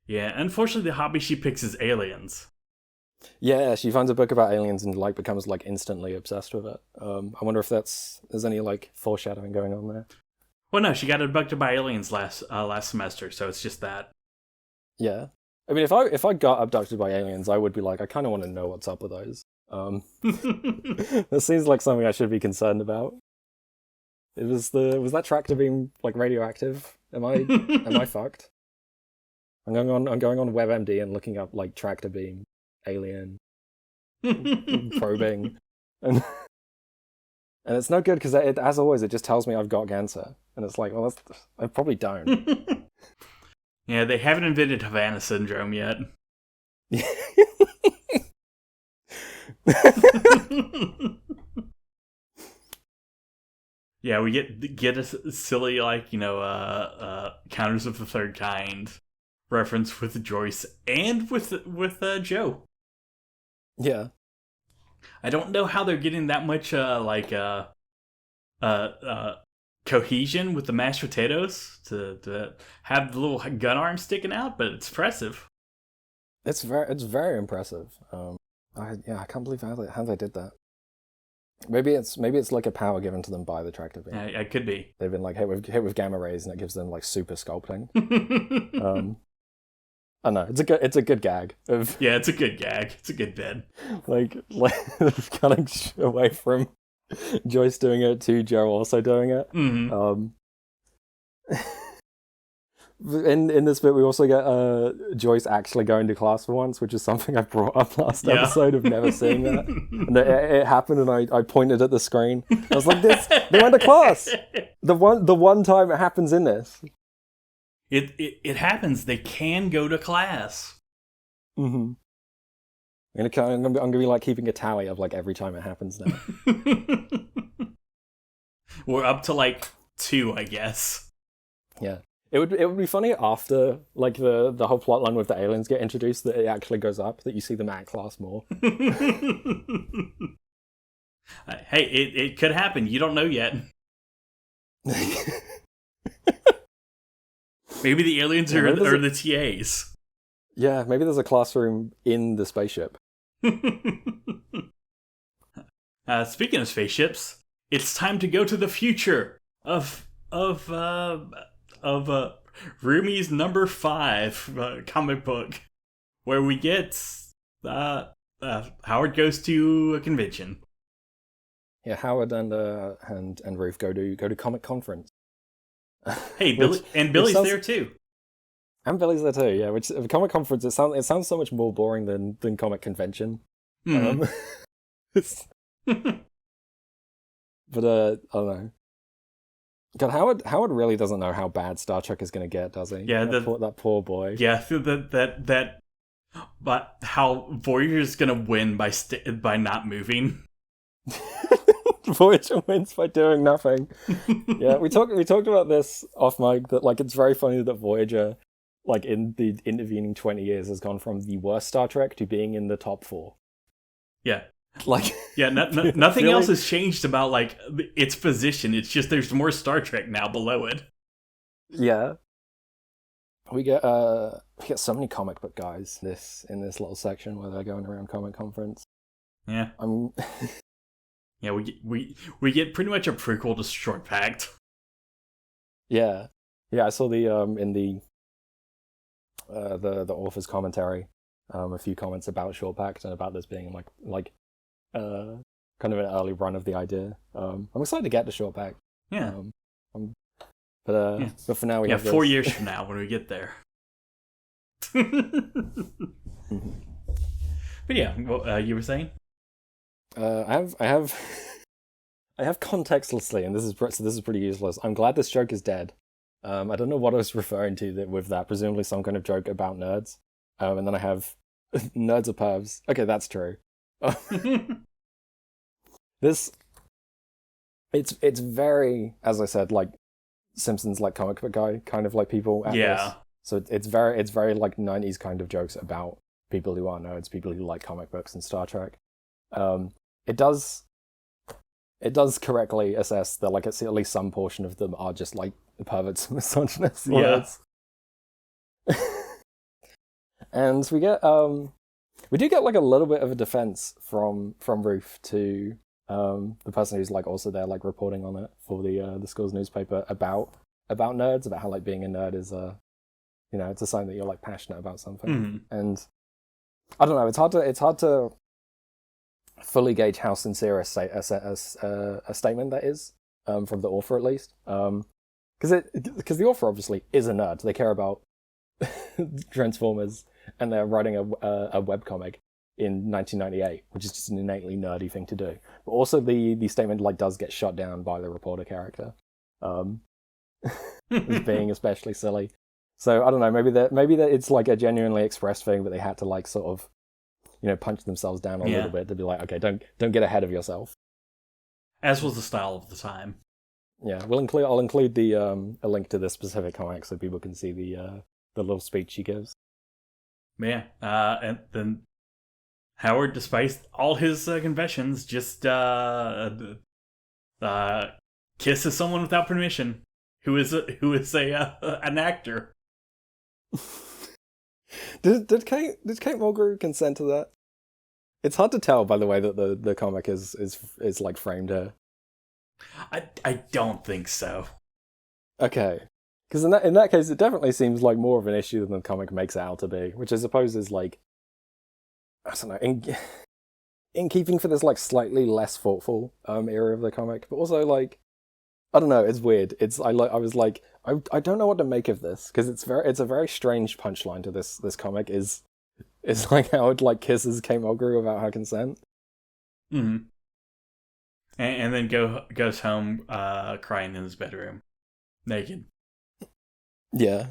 Yeah, unfortunately, the hobby she picks is aliens. Yeah, she finds a book about aliens and like becomes like instantly obsessed with it. I wonder if there's any like foreshadowing going on there. Well, no, she got abducted by aliens last semester, so it's just that. Yeah, I mean, if I got abducted by aliens, I would be like, I kind of want to know what's up with those. That seems like something I should be concerned about. Was that tractor beam like radioactive? Am I fucked? I'm going on WebMD and looking up like tractor beam, alien, probing, and And it's no good because, as always, it just tells me I've got cancer. And it's like, well, I probably don't. Yeah, they haven't invented Havana syndrome yet. Yeah, we get a silly, like, Counters of the Third Kind reference with Joyce and with Joe. Yeah. I don't know how they're getting that much cohesion with the mashed potatoes to have the little gun arm sticking out, but it's impressive. It's very impressive. I can't believe how they did that. Maybe it's like a power given to them by the tractor beam. Yeah, it could be. They've been like hit with gamma rays, and it gives them like super sculpting. I know it's a good gag. Yeah, it's a good gag. It's a good bit. like cutting away from Joyce doing it to Joe also doing it. Mm-hmm. In this bit, we also get Joyce actually going to class for once, which is something I brought up last episode of never seeing that. And it happened, and I pointed at the screen. I was like, they went to class. The one time it happens in this. It happens. They can go to class. Mm-hmm. I'm gonna be like keeping a tally of like every time it happens now. We're up to like 2, I guess. Yeah. It would be funny after like the whole plot line with the aliens get introduced that it actually goes up, that you see them at class more. Hey, it could happen. You don't know yet. Maybe the aliens are the T.H.Es. Yeah, maybe there's a classroom in the spaceship. Speaking of spaceships, it's time to go to the future of Roomies number 5 comic book, where we get Howard goes to a convention. Yeah, Howard and Ruth go to comic conference. Hey, Billy's there too. And Billy's there too. Yeah, which comic conference it sounds so much more boring than comic convention. Mm-hmm. But I don't know. God, Howard really doesn't know how bad Star Trek is going to get, does he? Yeah, that poor boy. Yeah, but how Voyager's going to win by not moving. Voyager wins by doing nothing. Yeah, we talked about this off mic, that like it's very funny that Voyager, like in the intervening 20 years, has gone from the worst Star Trek to being in the top 4. Yeah. Like, yeah, nothing else has changed about like its position. It's just there's more Star Trek now below it. Yeah, we get so many comic book guys in this little section where they're going around comic conference. Yeah, yeah, we get pretty much a prequel to Short Pact. Yeah, I saw the in the author's commentary, a few comments about Short Pact and about this being like kind of an early run of the idea. I'm excited to get to Short Pact. Yeah. But for now we have 4 years from now when we get there. But yeah, you were saying? I have contextlessly, and this is pretty useless. I'm glad this joke is dead. I don't know what I was referring to with that. Presumably some kind of joke about nerds. And then I have nerds are pervs. Okay, that's true. It's very, as I said, like Simpsons, like comic book guy kind of like people at this. So it's very like 90s kind of jokes about people who are nerds, people who like comic books and Star Trek. It does correctly assess that like at least some portion of them are just like perverts and misogynists. Yeah. And we do get like a little bit of a defense from Ruth to the person who's like also there like reporting on it for the school's newspaper about nerds, about how like being a nerd is it's a sign that you're like passionate about something. Mm-hmm. And I don't know, it's hard to fully gauge how sincere a statement that is, from the author at least, because the author obviously is a nerd. They care about Transformers and they're writing a webcomic. in 1998, which is just an innately nerdy thing to do. But also the statement like does get shot down by the reporter character, as being especially silly. So I don't know, maybe that it's like a genuinely expressed thing, but they had to like sort of, punch themselves down a little bit to be like, okay, don't get ahead of yourself. As was the style of the time. Yeah, I'll include the a link to this specific comic so people can see the little speech he gives. Yeah, and then Howard, despite all his confessions, just kisses someone without permission, who is an actor. Did Kate Mulgrew consent to that? It's hard to tell by the way that the comic is like framed here. I don't think so. Okay, because in that case, it definitely seems like more of an issue than the comic makes it out to be, which I suppose is like, I don't know, in keeping for this like slightly less thoughtful era of the comic, but also like, I don't know, it's weird. I was like, I don't know what to make of this, because it's a very strange punchline to this comic. Is like Howard like kisses Kate Mulgrew without her consent. Mm-hmm. And then goes home crying in his bedroom, naked. Yeah.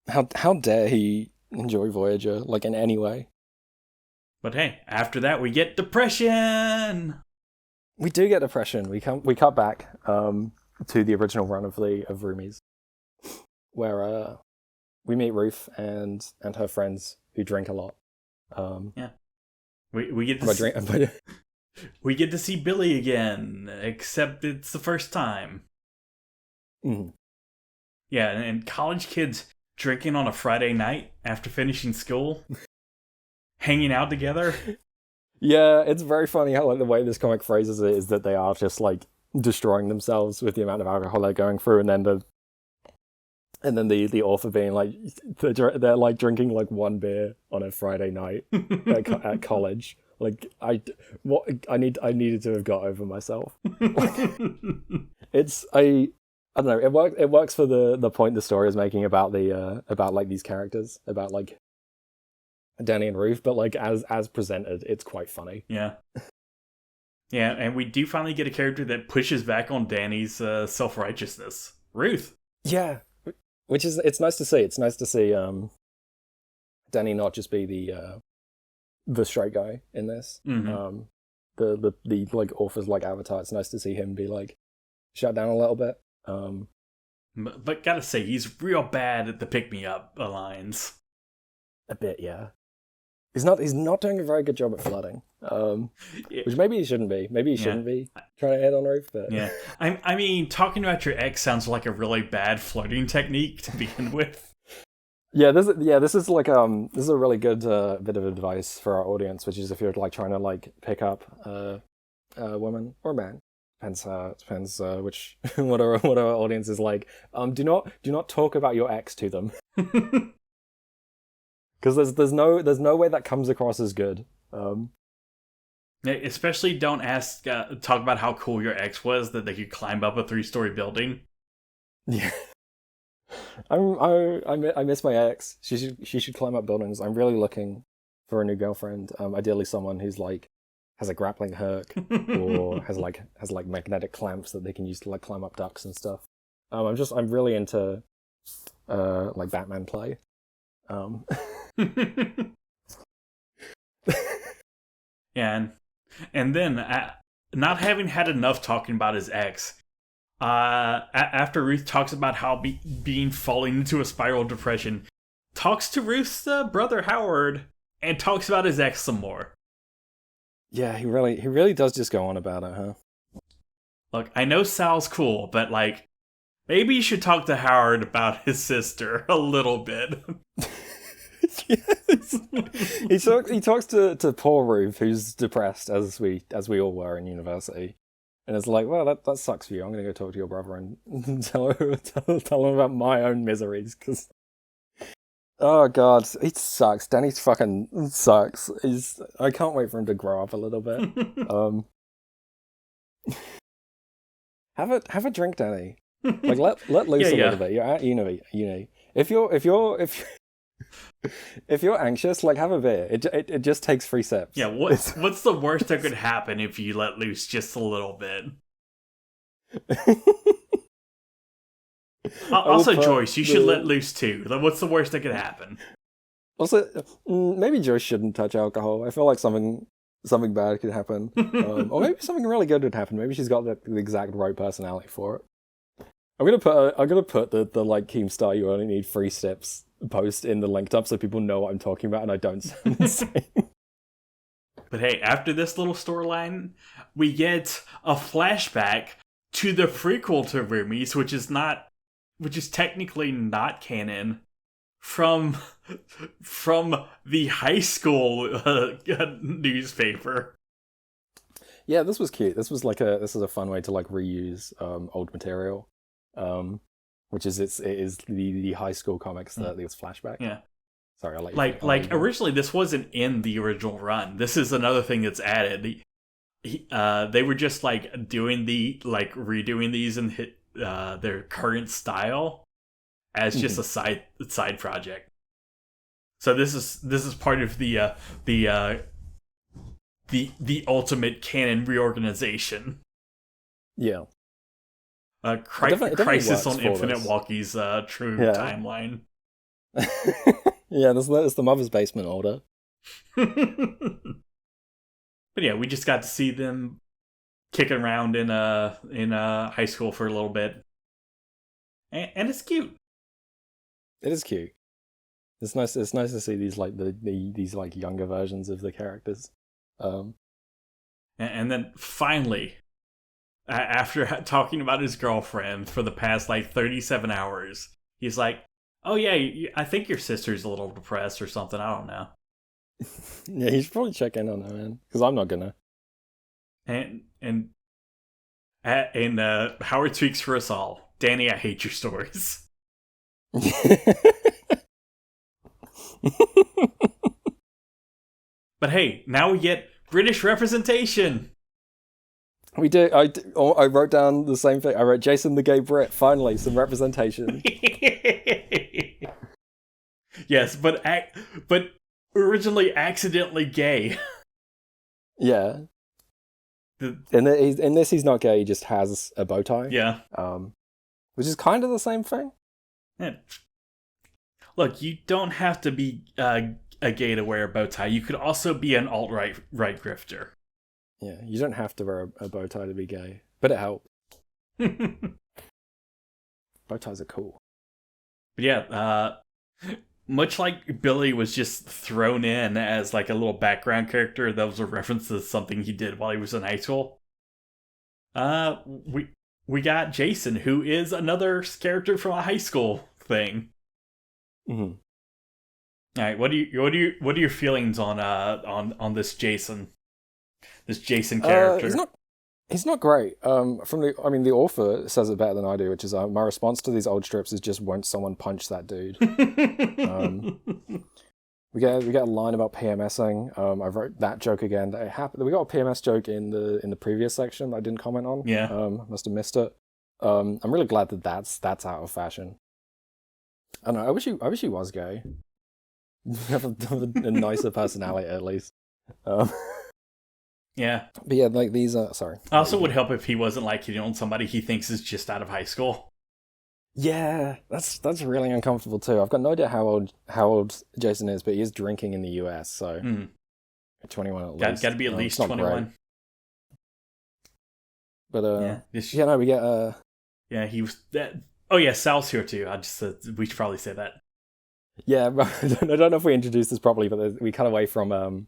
How dare he enjoy Voyager like in any way? But hey, after that we get depression. We do get depression. We cut back to the original run of Roomies, where we meet Ruth and her friends who drink a lot. Yeah, we get to we get to see Billy again, except it's the first time. Mm. Yeah, and college kids drinking on a Friday night after finishing school, hanging out together. Yeah, it's very funny how like the way this comic phrases it is that they are just like destroying themselves with the amount of alcohol they're going through, and then the author being like they're like drinking like one beer on a Friday night at college. Like I needed to have got over myself. I don't know. It works for the point the story is making about about like these characters, about like Danny and Ruth, but like as presented, it's quite funny. Yeah. Yeah, and we do finally get a character that pushes back on Danny's self-righteousness. Ruth. Yeah. Which is it's nice to see. It's nice to see Danny not just be the straight guy in this. Mm-hmm. The like author's like avatar. It's nice to see him be like shut down a little bit. But gotta say, he's real bad at the pick-me-up lines. A bit, yeah. He's not doing a very good job at flirting. Which maybe he shouldn't be. Maybe he shouldn't be trying to hit on Ruth. But yeah, I mean, talking about your ex sounds like a really bad flirting technique to begin with. This is like this is a really good bit of advice for our audience, which is if you're like trying to like pick up a woman or man. Depends which what our audience is like. Do not talk about your ex to them. Because there's no way that comes across as good. Especially don't talk about how cool your ex was that they could climb up a 3-story building. Yeah, I miss my ex. She should climb up buildings. I'm really looking for a new girlfriend. Ideally someone who's like has a grappling hook or has magnetic clamps that they can use to like climb up ducks and stuff. I'm really into like Batman play. Yeah, and then not having had enough talking about his ex, after Ruth talks about how being falling into a spiral of depression, talks to Ruth's brother Howard and talks about his ex some more. Yeah, he really does just go on about it, huh? Look, I know Sal's cool, but like, maybe you should talk to Howard about his sister a little bit. Yes. He talks to poor Ruth, who's depressed as we all were in university, and it's like, well, that sucks for you. I'm gonna go talk to your brother and tell him about my own miseries. Because oh god, he sucks. Danny fucking sucks. I can't wait for him to grow up a little bit. Have a drink, Danny. Like let loose a little bit. You're at uni. If If you're anxious, like, have a beer. It just takes 3 sips. Yeah, what's the worst that could happen if you let loose just a little bit? Also, Joyce, you should let loose too. Like, what's the worst that could happen? Also, maybe Joyce shouldn't touch alcohol. I feel like something bad could happen. Or maybe something really good would happen. Maybe she's got the exact right personality for it. I'm gonna put the like Keemstar you only need 3 steps post in the linked up so people know what I'm talking about and I don't sound insane. But hey, after this little storyline, we get a flashback to the prequel to Roomies, which is technically not canon, from the high school newspaper. Yeah, this was cute. This is a fun way to like reuse old material, which is it is the high school comics that this flashback. Yeah. Sorry, I'll let you. Like originally, this wasn't in the original run. This is another thing that's added. They were just like redoing these in their current style as just a side project. So this is part of the ultimate canon reorganization. Yeah. Crisis on Infinite Walkie's true timeline. Yeah, it's the Mother's Basement order. But yeah, we just got to see them kicking around in high school for a little bit, and it's cute. It is cute. It's nice. It's nice to see these like these like younger versions of the characters. And then finally, after talking about his girlfriend for the past like 37 hours, he's like, "Oh yeah, I think your sister's a little depressed or something. I don't know." Yeah, he should probably check in on her, man, because I'm not gonna. And Howard speaks for us all. Danny, I hate your stories. But hey, now we get British representation. We do. I wrote down the same thing. I wrote Jason the Gay Brit. Finally, some representation. Yes, but originally accidentally gay. Yeah. In this, he's not gay. He just has a bow tie. Yeah. Which is kind of the same thing. Yeah. Look, you don't have to be a gay to wear a bow tie. You could also be an alt-right grifter. Yeah, you don't have to wear a bow tie to be gay, but it helps. Bow ties are cool. But yeah, much like Billy was just thrown in as like a little background character that was a reference to something he did while he was in high school. We got Jason, who is another character from a high school thing. Mm-hmm. All right, what are your feelings on this Jason? This Jason character. He's not great. The author says it better than I do, which is my response to these old strips is just won't someone punch that dude. We get a line about PMSing. I wrote that joke again. We got a PMS joke in the previous section that I didn't comment on. Yeah. Must have missed it. I'm really glad that that's out of fashion. I don't know. I wish he was gay. have a nicer personality at least. Yeah. But yeah, like these are sorry. Also would help if he wasn't like hitting on somebody he thinks is just out of high school. Yeah, that's really uncomfortable too. I've got no idea how old Jason is, but he is drinking in the US, so 21 at least. Got to be at least 21. Great. But we get yeah, he was that. Oh yeah, Sal's here too. We should probably say that. Yeah, I don't know if we introduced this properly, but we cut away from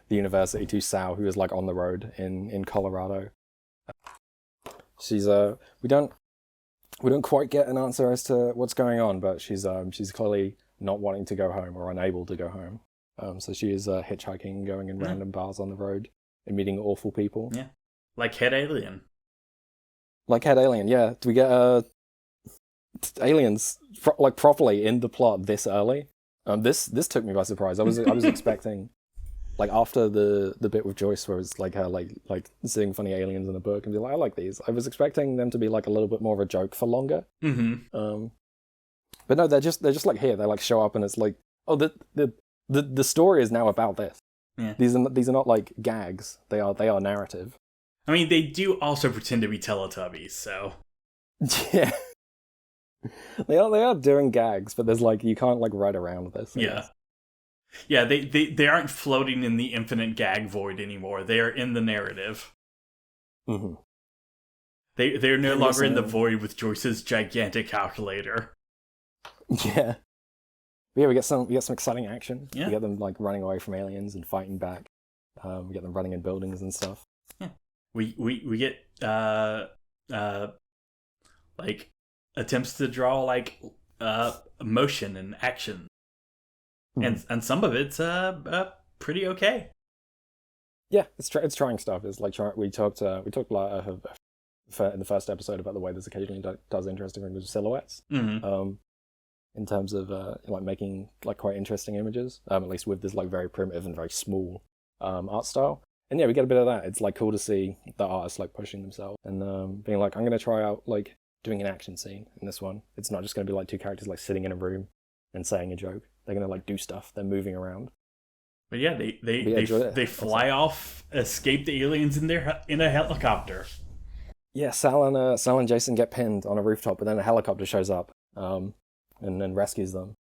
the university to Sal, who is like on the road in Colorado. She's we don't quite get an answer as to what's going on, but she's clearly not wanting to go home or unable to go home. So she is hitchhiking, going in random bars on the road and meeting awful people. Yeah, like Head Alien. Like Head Alien, yeah. Do we get aliens properly in the plot this early? This took me by surprise. I was expecting, like, after the bit with Joyce where it's like her like seeing funny aliens in a book and be like, I like these. I was expecting them to be like a little bit more of a joke for longer. Mm-hmm. But no, they're just like here. They like show up and it's like Oh, the story is now about this. Yeah. These are not like gags. They are narrative. I mean, they do also pretend to be Teletubbies, so Yeah. They are doing gags, but there's like, you can't like write around this. I yeah. guess. Yeah, they aren't floating in the infinite gag void anymore. They are in the narrative. Mm-hmm. They're no longer in the void with Joyce's gigantic calculator. Yeah. But yeah, we get some exciting action. Yeah. We get them like running away from aliens and fighting back. We get them running in buildings and stuff. Yeah. We get like attempts to draw like motion and action. And some of it's pretty okay. Yeah, it's trying stuff. It's like we talked in the first episode about the way this occasionally does interesting things with silhouettes. Mm-hmm. In terms of like making like quite interesting images, at least with this like very primitive and very small art style. And yeah, we get a bit of that. It's like cool to see the artists like pushing themselves and being like, I'm gonna try out like doing an action scene in this one. It's not just gonna be like two characters like sitting in a room and saying a joke. They're gonna like do stuff. They're moving around. But yeah, they fly off, escape the aliens in a helicopter. Yeah, Sal and Jason get pinned on a rooftop, but then a helicopter shows up, and then rescues them.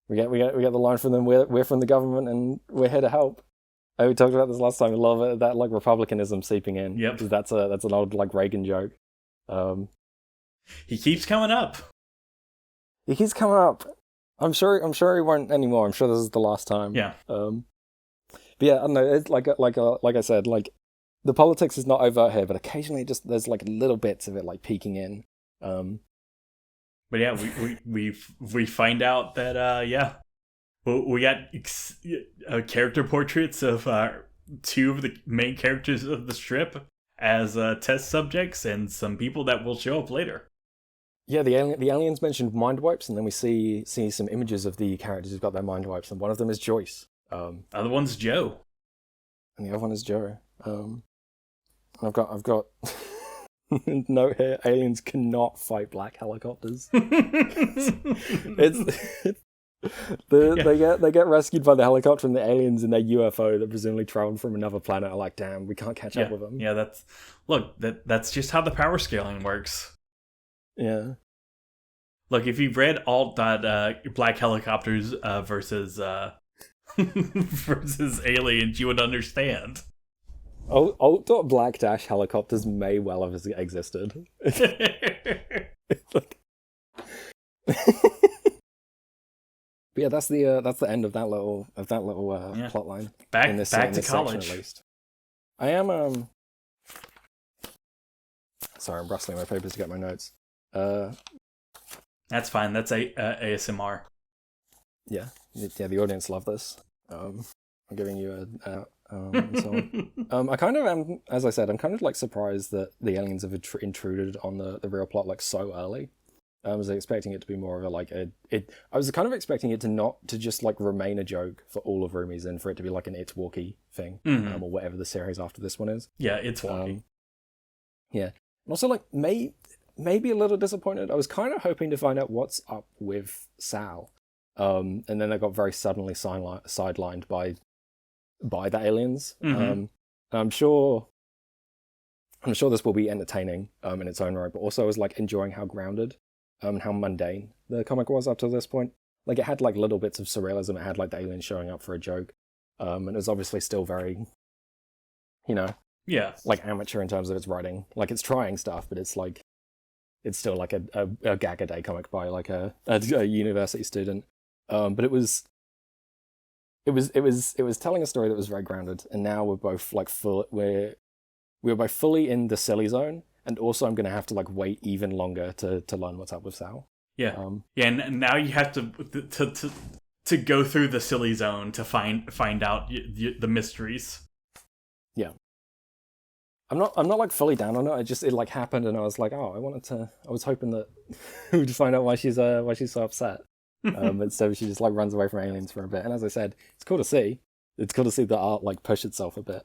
We get the line from them. We're from the government and we're here to help. We talked about this last time. I love it, that like republicanism seeping in. Yep. That's an old like Reagan joke. He keeps coming up. He keeps coming up. I'm sure he won't anymore. I'm sure this is the last time. Yeah. But yeah, I don't know. It's like I said, like the politics is not overt here, but occasionally just there's like little bits of it like peeking in. But yeah, we find out that we got character portraits of two of the main characters of the strip as test subjects and some people that will show up later. Yeah, the aliens mentioned mind wipes, and then we see some images of the characters who've got their mind wipes, and one of them is Joyce. Other one's Joe, and the other one is Joe. I've got note here: aliens cannot fight black helicopters. They get rescued by the helicopter, and the aliens in their UFO that presumably traveled from another planet are like, damn, we can't catch up with them. Yeah, that's just how the power scaling works. Yeah. Look, if you've read Black Helicopters versus versus Aliens, you would understand. Alt.black helicopters may well have existed. But yeah, that's the end of that little plot line. Back to college. Section, at least. I am sorry, I'm rustling my papers to get my notes. That's fine. That's ASMR. Yeah, the audience love this. I'm giving you so on. I kind of am, as I said, I'm kind of like surprised that the aliens have intruded on the real plot like so early. I was expecting it to be more of I was kind of expecting it to just like remain a joke for all of Roomies and for it to be like an It's Walkie thing, or whatever the series after this one is. Yeah, It's Walkie. Yeah, and also like maybe a little disappointed. I was kind of hoping to find out what's up with Sal, and then they got very suddenly sidelined by the aliens. I'm sure this will be entertaining in its own right, but also I was like enjoying how grounded and how mundane the comic was up to this point. Like it had like little bits of surrealism. It had like the aliens showing up for a joke, and it was obviously still very, like amateur in terms of its writing. Like it's trying stuff, but it's like it's still like a gag a day comic by like a university student. But it was telling a story that was very grounded, and now we're both like we're both fully in the silly zone, and also I'm gonna have to like wait even longer to learn what's up with Sal. Yeah, and now you have to go through the silly zone to find out the mysteries. Yeah, I'm not like fully down on it. It like happened, and I was like, I was hoping that we'd find out why she's so upset. But so she just like runs away from aliens for a bit, and as I said, it's cool to see. It's cool to see the art like push itself a bit.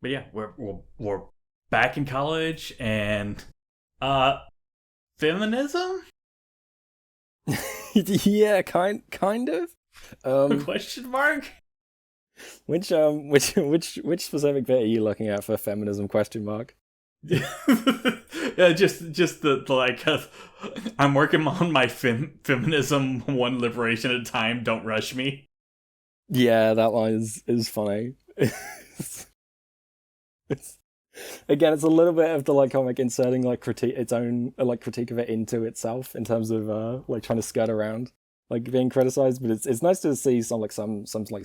But yeah, we're back in college, and feminism. Yeah, kind of. Question mark? Which specific bit are you looking at for feminism? Question mark. Yeah, just the like. I'm working on my feminism, one liberation at a time. Don't rush me. Yeah, that line is funny. It's, again, it's a little bit of the like comic inserting like critique its own like critique of it into itself in terms of like trying to skirt around like being criticized, but it's nice to see some like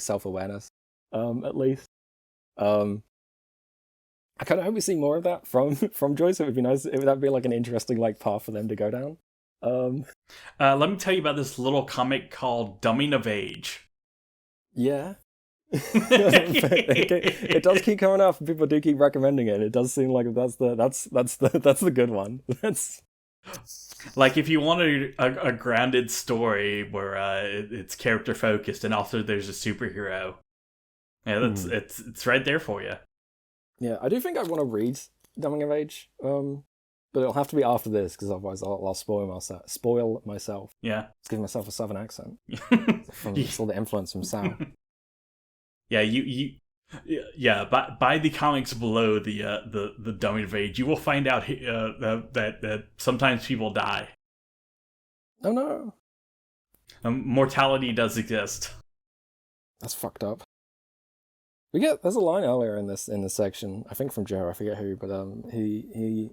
self-awareness at least. I kind of hope we see more of that from Joyce. It would be nice. That'd be like an interesting like path for them to go down. Let me tell you about this little comic called Dumbing of Age. Yeah. It does keep coming up. People do keep recommending it. It does seem like that's the good one. That's like if you want a grounded story where it's character focused and also there's a superhero. Yeah, it's right there for you. Yeah, I do think I want to read Dumbing of Age, but it'll have to be after this because otherwise I'll spoil myself. Yeah, It's giving myself a southern accent from all the influence from South. Yeah, yeah. By the comics below the Dumbing of Age, you will find out that sometimes people die. Oh no, Mortality does exist. that's fucked up. There's a line earlier in this section, I think from Joe, I forget who, but he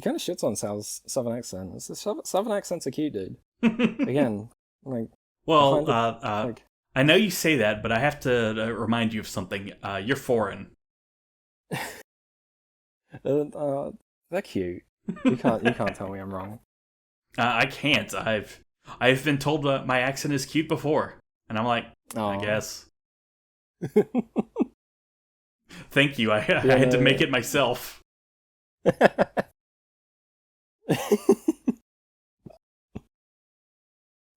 kind of shits on Sal's southern accent. Southern accents are cute, dude. Again, like well, I know you say that, but I have to remind you of something. You're foreign. They're cute. You can't tell me I'm wrong. I can't. I've been told that my accent is cute before, and I'm like, I guess. Thank you. I had to make it myself.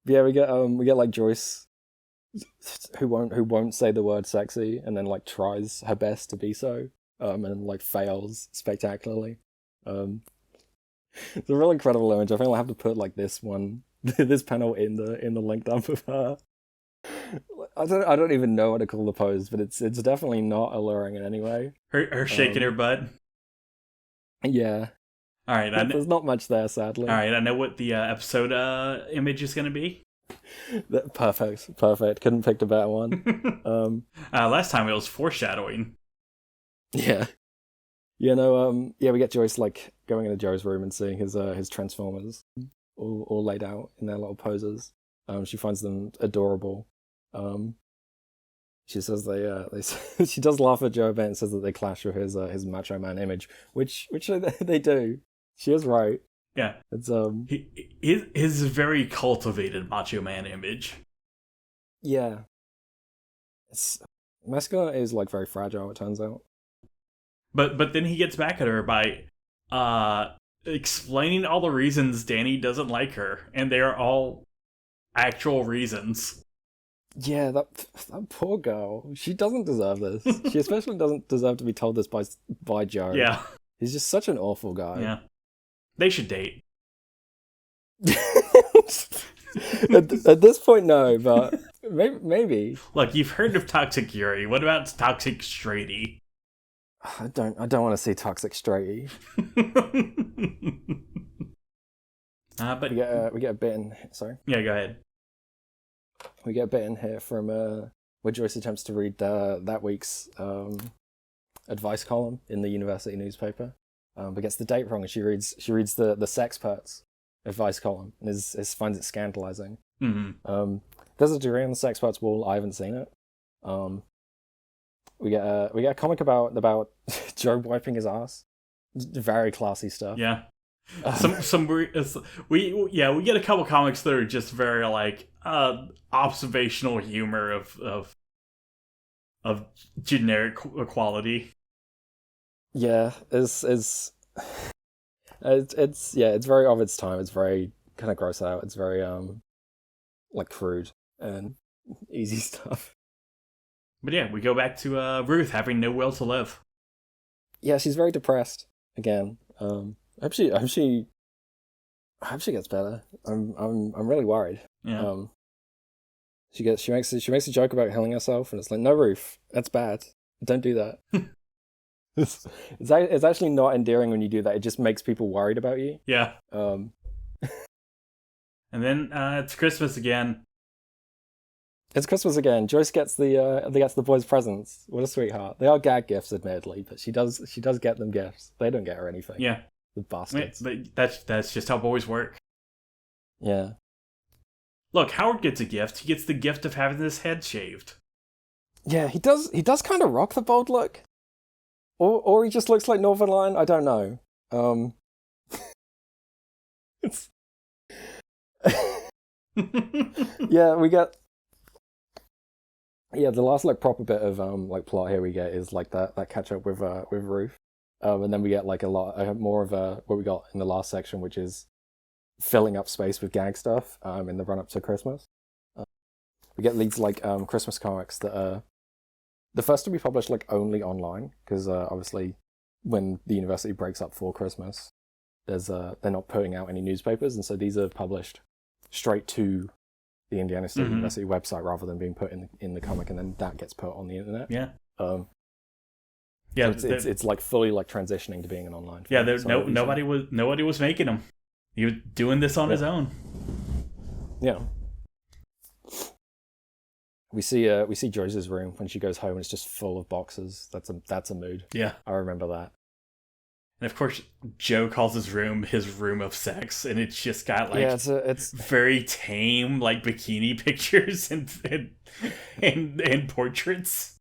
Yeah, we get like Joyce, who won't say the word sexy, and then like tries her best to be so, and like fails spectacularly. It's a really incredible image. I think I'll have to put like this panel in the link dump of her. I don't even know what to call the pose, but it's definitely not alluring in any way. Her shaking her butt. Yeah. All right. There's not much there, sadly. All right. I know what the episode image is going to be. Perfect. Couldn't pick a better one. Last time it was foreshadowing. Yeah. You know. Yeah, we get Joyce like going into Joe's room and seeing his Transformers all laid out in their little poses. She finds them adorable. She says they she does laugh at Joe a bit and says that they clash with his macho man image, which they do. She is right. Yeah, it's his very cultivated macho man image. Yeah, it's masculinity is like very fragile. It turns out. But then he gets back at her by explaining all the reasons Danny doesn't like her, and they are all actual reasons. Yeah, that poor girl. She doesn't deserve this. She especially doesn't deserve to be told this by Joe. Yeah. He's just such an awful guy. Yeah. They should date. at this point, no, but maybe. Look, you've heard of Toxic Yuri. What about Toxic Straighty? I don't want to see Toxic Straighty. But we get a bit in. Sorry. Yeah, go ahead. We get a bit in here from where Joyce attempts to read that week's advice column in the university newspaper, but gets the date wrong, and she reads the Sexperts advice column and finds it scandalizing. Mm-hmm. There's a degree on the Sexperts wall. I haven't seen it. We get a comic about Joe wiping his ass. Very classy stuff. Yeah. We get a couple comics that are just very like observational humor of generic quality. Yeah, it's very of its time. It's very kind of gross out. It's very like crude and easy stuff. But yeah, we go back to Ruth having no will to live. Yeah, she's very depressed again. I hope she I hope she gets better. I'm really worried. Yeah. She makes a joke about killing herself, and it's like, no, Ruth, that's bad. Don't do that. It's actually not endearing when you do that. It just makes people worried about you. Yeah. Um, And then it's Christmas again. It's Christmas again. Joyce gets the boys presents. What a sweetheart. They are gag gifts, admittedly, but she does get them gifts. They don't get her anything. Yeah. The bastards. That's just how boys work. Yeah. Look, Howard gets a gift. He gets the gift of having his head shaved. Yeah, he does kind of rock the bald look. Or he just looks like Northern Lion. I don't know. It's yeah, we get the last like proper bit of like plot here we get is like that catch up with Ruth. And then we get like a lot more of what we got in the last section, which is filling up space with gag stuff in the run up to Christmas. We get these like Christmas comics that are the first to be published like only online, because obviously when the university breaks up for Christmas, they're not putting out any newspapers, and so these are published straight to the Indiana State University website rather than being put in the comic, and then that gets put on the internet. Yeah. Yeah, so it's like fully like transitioning to being an online film. Yeah, nobody was making them. He was doing this on his own. Yeah. We see Joyce's room when she goes home, and it's just full of boxes. That's a mood. Yeah. I remember that. And of course, Joe calls his room of sex, and it's just got like it's very tame like bikini pictures and portraits.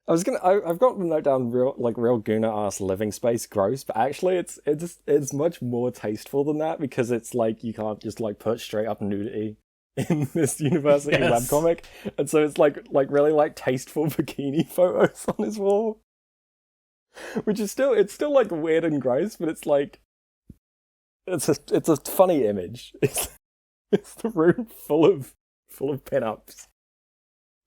I've got the note down real Guna ass living space gross, but actually it's much more tasteful than that, because it's like you can't just like put straight up nudity in this university webcomic, and so it's like really like tasteful bikini photos on his wall, which is still like weird and gross, but it's like it's a funny image. It's the room full of pinups.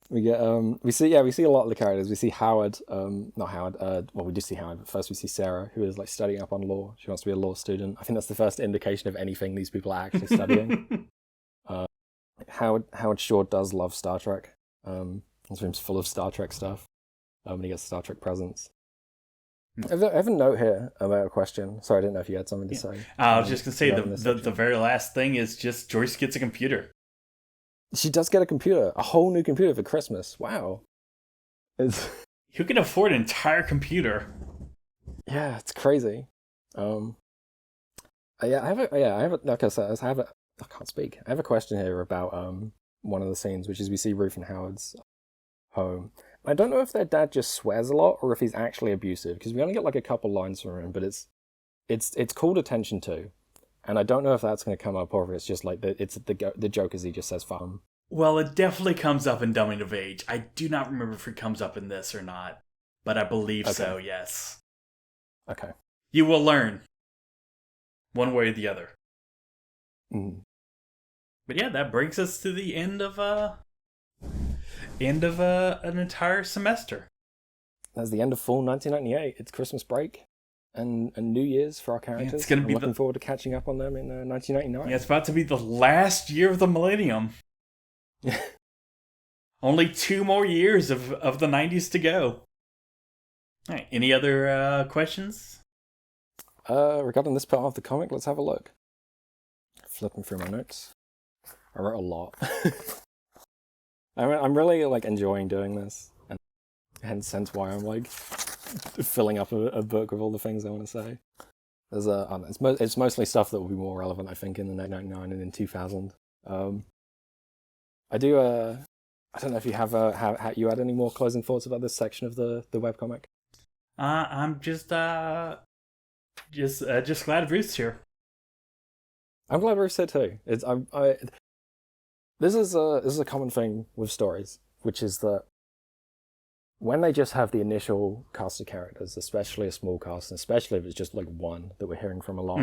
We get we see a lot of the characters. We see Howard, not Howard. Well, we do see Howard, but first we see Sarah, who is like studying up on law. She wants to be a law student. I think that's the first indication of anything these people are actually studying. Howard Shore does love Star Trek. His room's full of Star Trek stuff. And he gets Star Trek presents. I have a note here about a question. Sorry, I didn't know if you had something to say. I was just gonna say the very last thing is just Joyce gets a computer. She does get a computer, a whole new computer for Christmas. Wow. Who can afford an entire computer? Yeah, it's crazy. I have a like I said, I can't speak. I have a question here about one of the scenes, which is we see Ruth and Howard's home. I don't know if their dad just swears a lot or if he's actually abusive, because we only get like a couple lines from him, but it's called attention to. And I don't know if that's going to come up or if it's just like the joke is he just says fun. Well, it definitely comes up in Dumbing of Age. I do not remember if it comes up in this or not, but I believe so, yes. Okay. You will learn. One way or the other. Mm. But yeah, that brings us to the end of an entire semester. That's the end of fall 1998. It's Christmas break. And New Year's for our characters. Yeah, it's gonna be looking forward to catching up on them in 1999. Yeah, it's about to be the last year of the millennium. Only 2 more years of the 90s to go. All right, any other questions? Regarding this part of the comic, let's have a look. Flipping through my notes. I wrote a lot. I'm really like enjoying doing this, and hence why I'm like filling up a book with all the things I want to say. There's it's mostly stuff that will be more relevant, I think, in the 1999 and in 2000. I don't know if you have you had any more closing thoughts about this section of the webcomic. I'm just glad Ruth's here. I'm glad Ruth's here too. This is a common thing with stories, which is that when they just have the initial cast of characters, especially a small cast, and especially if it's just like one that we're hearing from a lot,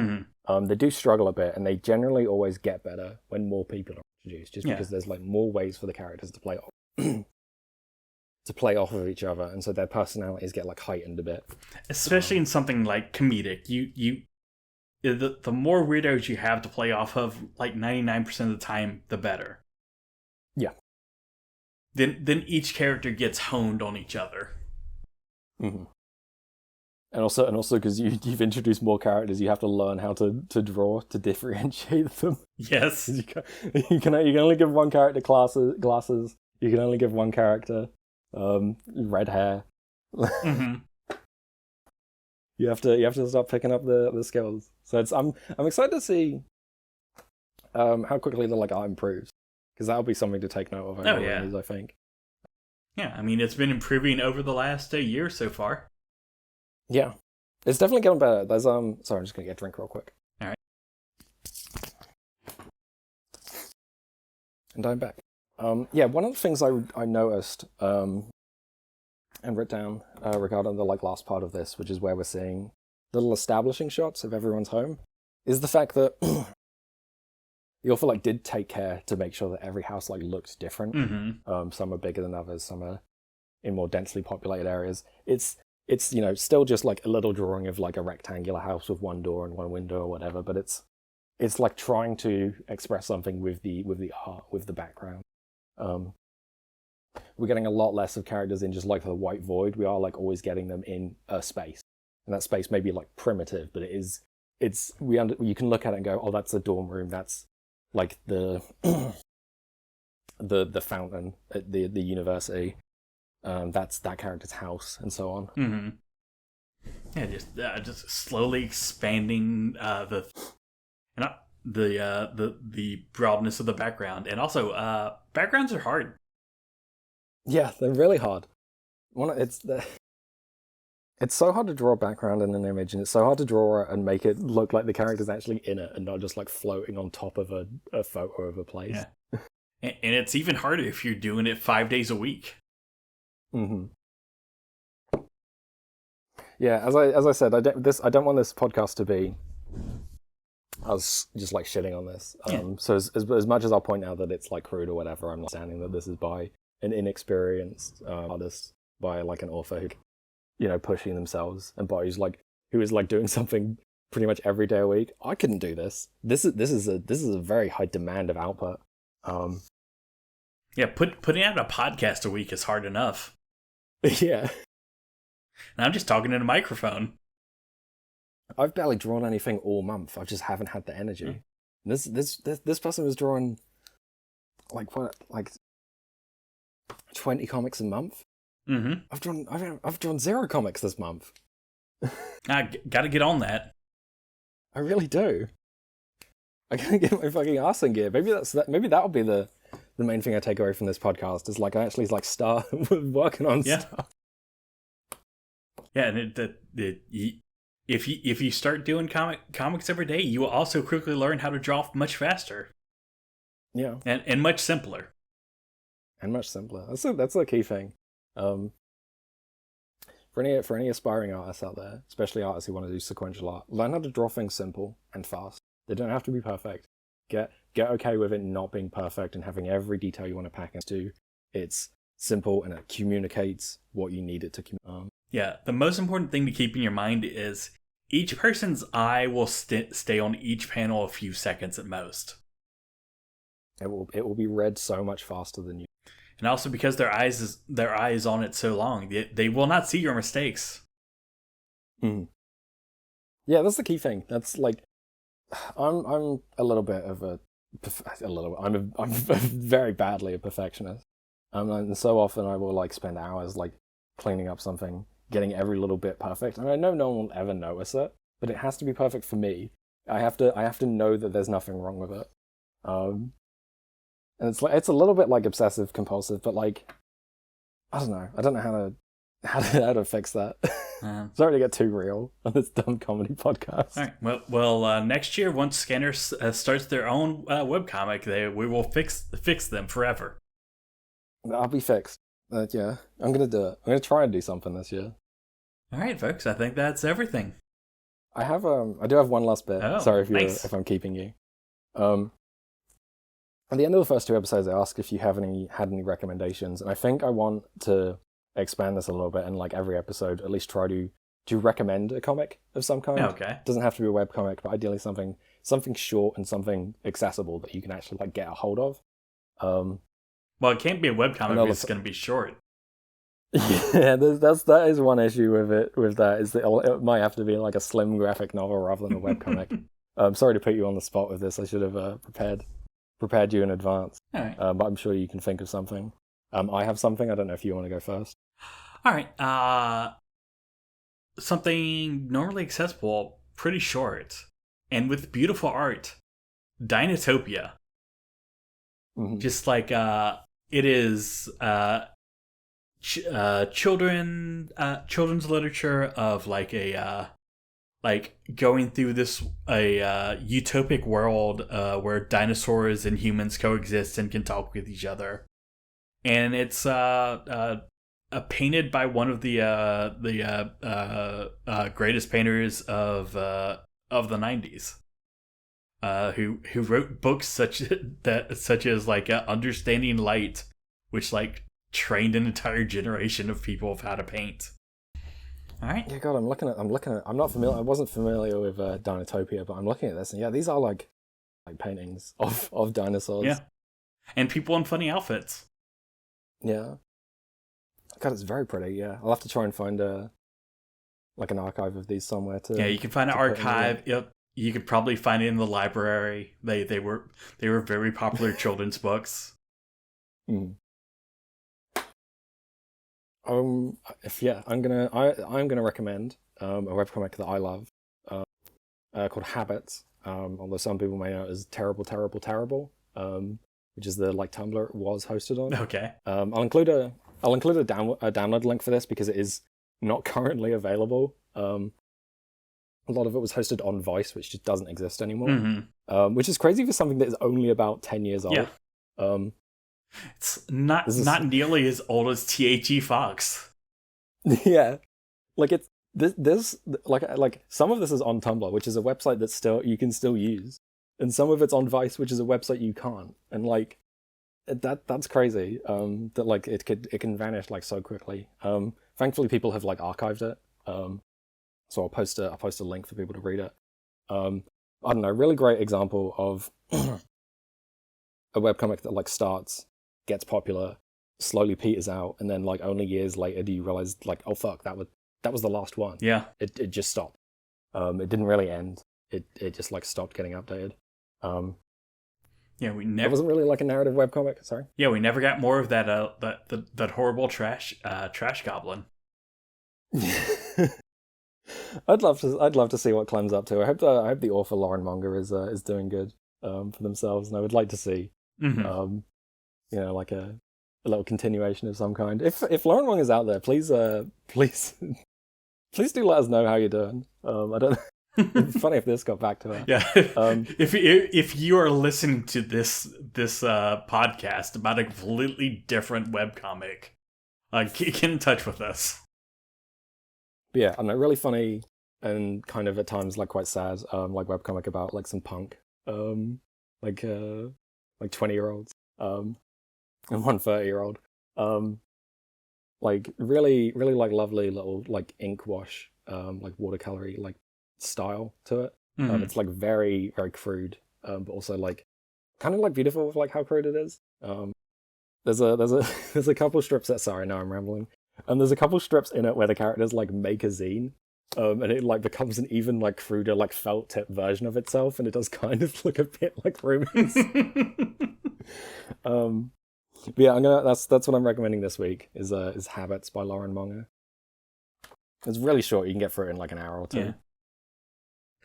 they do struggle a bit, and they generally always get better when more people are introduced, just because there's like more ways for the characters to play off of each other, and so their personalities get like heightened a bit. Especially in something like comedic, the more weirdos you have to play off of, like 99% of the time, the better. Yeah. Then each character gets honed on each other. Mm-hmm. And also because you've introduced more characters, you have to learn how to draw to differentiate them. Yes. You can only give one character glasses. You can only give one character red hair. Mm-hmm. You have to start picking up the skills. So I'm excited to see how quickly the art improves, because that'll be something to take note of. I think. Yeah, I mean, it's been improving over the last year so far. Yeah, it's definitely getting better. There's sorry, I'm just gonna get a drink real quick. All right. And I'm back. Yeah, one of the things I noticed and wrote down regarding the last part of this, which is where we're seeing little establishing shots of everyone's home, is the fact that the author did take care to make sure that every house looked different. Mm-hmm. Some are bigger than others, some are in more densely populated areas. It's still just a little drawing of a rectangular house with one door and one window or whatever, but it's trying to express something with the art, with the background. We're getting a lot less of characters in just the white void. We are always getting them in a space, and that space may be primitive, but you can look at it and go, oh, that's a dorm room, that's the the fountain at the university. That's that character's house, and so on. Mm-hmm. Yeah, just slowly expanding the broadness of the background, and also backgrounds are hard. Yeah, they're really hard. It's so hard to draw a background in an image, and it's so hard to draw it and make it look like the character's actually in it and not just floating on top of a photo of a place. Yeah. And it's even harder if you're doing it 5 days a week. Mm-hmm. Yeah, as I said, I don't want this podcast to be us just shitting on this. So as much as I'll point out that it's crude or whatever, I'm not standing that this is by an inexperienced artist, by an author who, pushing themselves, and by who is doing something pretty much every day a week. I couldn't do this. This is a very high demand of output. Yeah, putting out a podcast a week is hard enough. Yeah. And I'm just talking in a microphone. I've barely drawn anything all month. I just haven't had the energy. Mm. This person was drawing 20 comics a month. Mm-hmm. I've drawn 0 comics this month. I gotta get on that. I really do. I gotta get my fucking arse in gear. Maybe that'll be the main thing I take away from this podcast, is I actually start working on stuff. Yeah, and if you start doing comics every day, you will also quickly learn how to draw much faster. Yeah, and much simpler. And much simpler. That's the key thing. For any aspiring artists out there, especially artists who want to do sequential art, learn how to draw things simple and fast. They don't have to be perfect. Get okay with it not being perfect and having every detail you want to pack into. It's simple and it communicates what you need it to communicate. Yeah, the most important thing to keep in your mind is each person's eye will stay on each panel a few seconds at most. It will be read so much faster than you. And also because their eye is on it so long, they will not see your mistakes. Mm. Yeah, that's the key thing. That's I'm a little bit of I'm very badly a perfectionist. And so often I will spend hours cleaning up something, getting every little bit perfect. And I know no one will ever notice it, but it has to be perfect for me. I have to know that there's nothing wrong with it. And it's a little bit obsessive compulsive, but I don't know how to fix that. Sorry to get too real on this dumb comedy podcast. All right. Well, next year, once Scanner starts their own webcomic, we will fix them forever. I'll be fixed. Yeah, I'm gonna do it. I'm gonna try and do something this year. All right, folks. I think that's everything. I do have one last bit. Oh, sorry nice. if I'm keeping you. At the end of the first 2 episodes, I asked if you had any recommendations, and I think I want to expand this a little bit, and every episode, at least try to to recommend a comic of some kind. Okay. It doesn't have to be a webcomic, but ideally something short and something accessible that you can actually like get a hold of. Well, it can't be a webcomic because it's going to be short. Yeah, that is one issue with that is that it might have to be like a slim graphic novel rather than a webcomic. I'm sorry to put you on the spot with this. I should have prepared you in advance. All right. But I'm sure you can think of something. I have something. I don't know if you want to go first. All right. Something normally accessible, pretty short, and with beautiful art. Dinotopia. Mm-hmm. Just like it is children's literature of like a like going through this utopic world where dinosaurs and humans coexist and can talk with each other, and it's painted by one of the greatest painters of the 90s, who wrote books such as like Understanding Light, which like trained an entire generation of people of how to paint. All right. Yeah, God, I'm looking at. I'm not familiar. I wasn't familiar with Dinotopia, but I'm looking at this, and yeah, these are like paintings of dinosaurs. Yeah, and people in funny outfits. Yeah. God, it's very pretty. Yeah, I'll have to try and find like an archive of these somewhere too. Yeah, you can find an archive. Yep, you could probably find it in the library. They were very popular children's books. Mm. I'm gonna recommend a webcomic that I love called Habits. Although some people may know it as Terrible, which is the like Tumblr it was hosted on. Okay. I'll include a download link for this because it is not currently available. A lot of it was hosted on Vice, which just doesn't exist anymore. Mm-hmm. Which is crazy for something that is only about 10 years old. Yeah. It's not nearly as old as T.H.E. Fox. Yeah, like it's this like some of this is on Tumblr, which is a website that you can still use, and some of it's on Vice, which is a website you can't, and like that's crazy. That like it can vanish like so quickly. Thankfully, people have like archived it. So I'll post a link for people to read it. I don't know, really great example of a webcomic that like starts, gets popular, slowly peters out, and then like only years later do you realize like, oh fuck, that was the last one. Yeah. It just stopped. It didn't really end. It just like stopped getting updated. Yeah, it wasn't really like a narrative webcomic. Sorry. Yeah, we never got more of that that horrible trash goblin. I'd love to see what Clem's up to. I hope the author Lauren Monger is doing good for themselves, and I would like to see like a little continuation of some kind. If Lauren Monger's out there, please do let us know how you're doing. I don't. It's funny if this got back to her. Yeah. If you are listening to this podcast about a completely different webcomic, get in touch with us. But yeah, I know, really funny and kind of at times like quite sad, like webcomic about like some punk, like 20-year-olds, and one 30-year-old, like really like lovely little like ink wash, like watercolory like style to it. Mm-hmm. It's like very very crude, but also like kind of like beautiful with like how crude it is. There's a couple strips that, sorry, now I'm rambling. And there's a couple strips in it where the characters like make a zine, and it like becomes an even like cruder like felt tip version of itself, and it does kind of look a bit like Roomies. But yeah, that's what I'm recommending this week is Habits by Lauren Monger. It's really short. You can get through it in like an hour or two.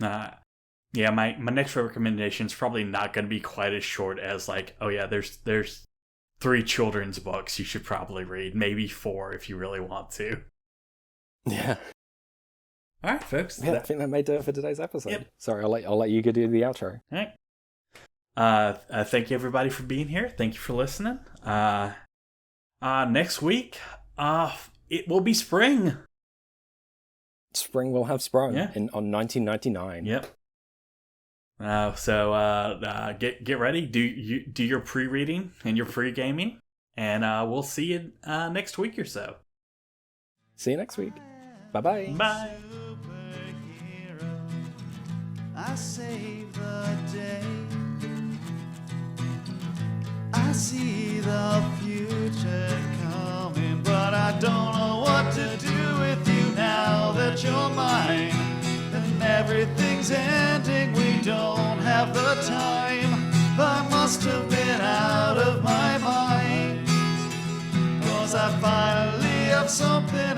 Yeah. My next recommendation is probably not going to be quite as short as like, oh yeah, there's 3 children's books you should probably read, maybe 4 if you really want to. Yeah. All right, folks. Yeah, I think that may do it for today's episode. Yep. Sorry, I'll let you go do the outro. All right. Thank you everybody for being here. Thank you for listening. Next week, it will be spring. Spring will have sprung on 1999. Yep. So get ready. Do your pre-reading and your pre-gaming, and we'll see you next week or so. See you next week. Bye-bye. Bye. Superhero, I save the day. I see the future coming, but I don't know what to do with you now that you're mine. And everything's ending, we don't have the time. I must have been out of my mind, 'cause I finally have something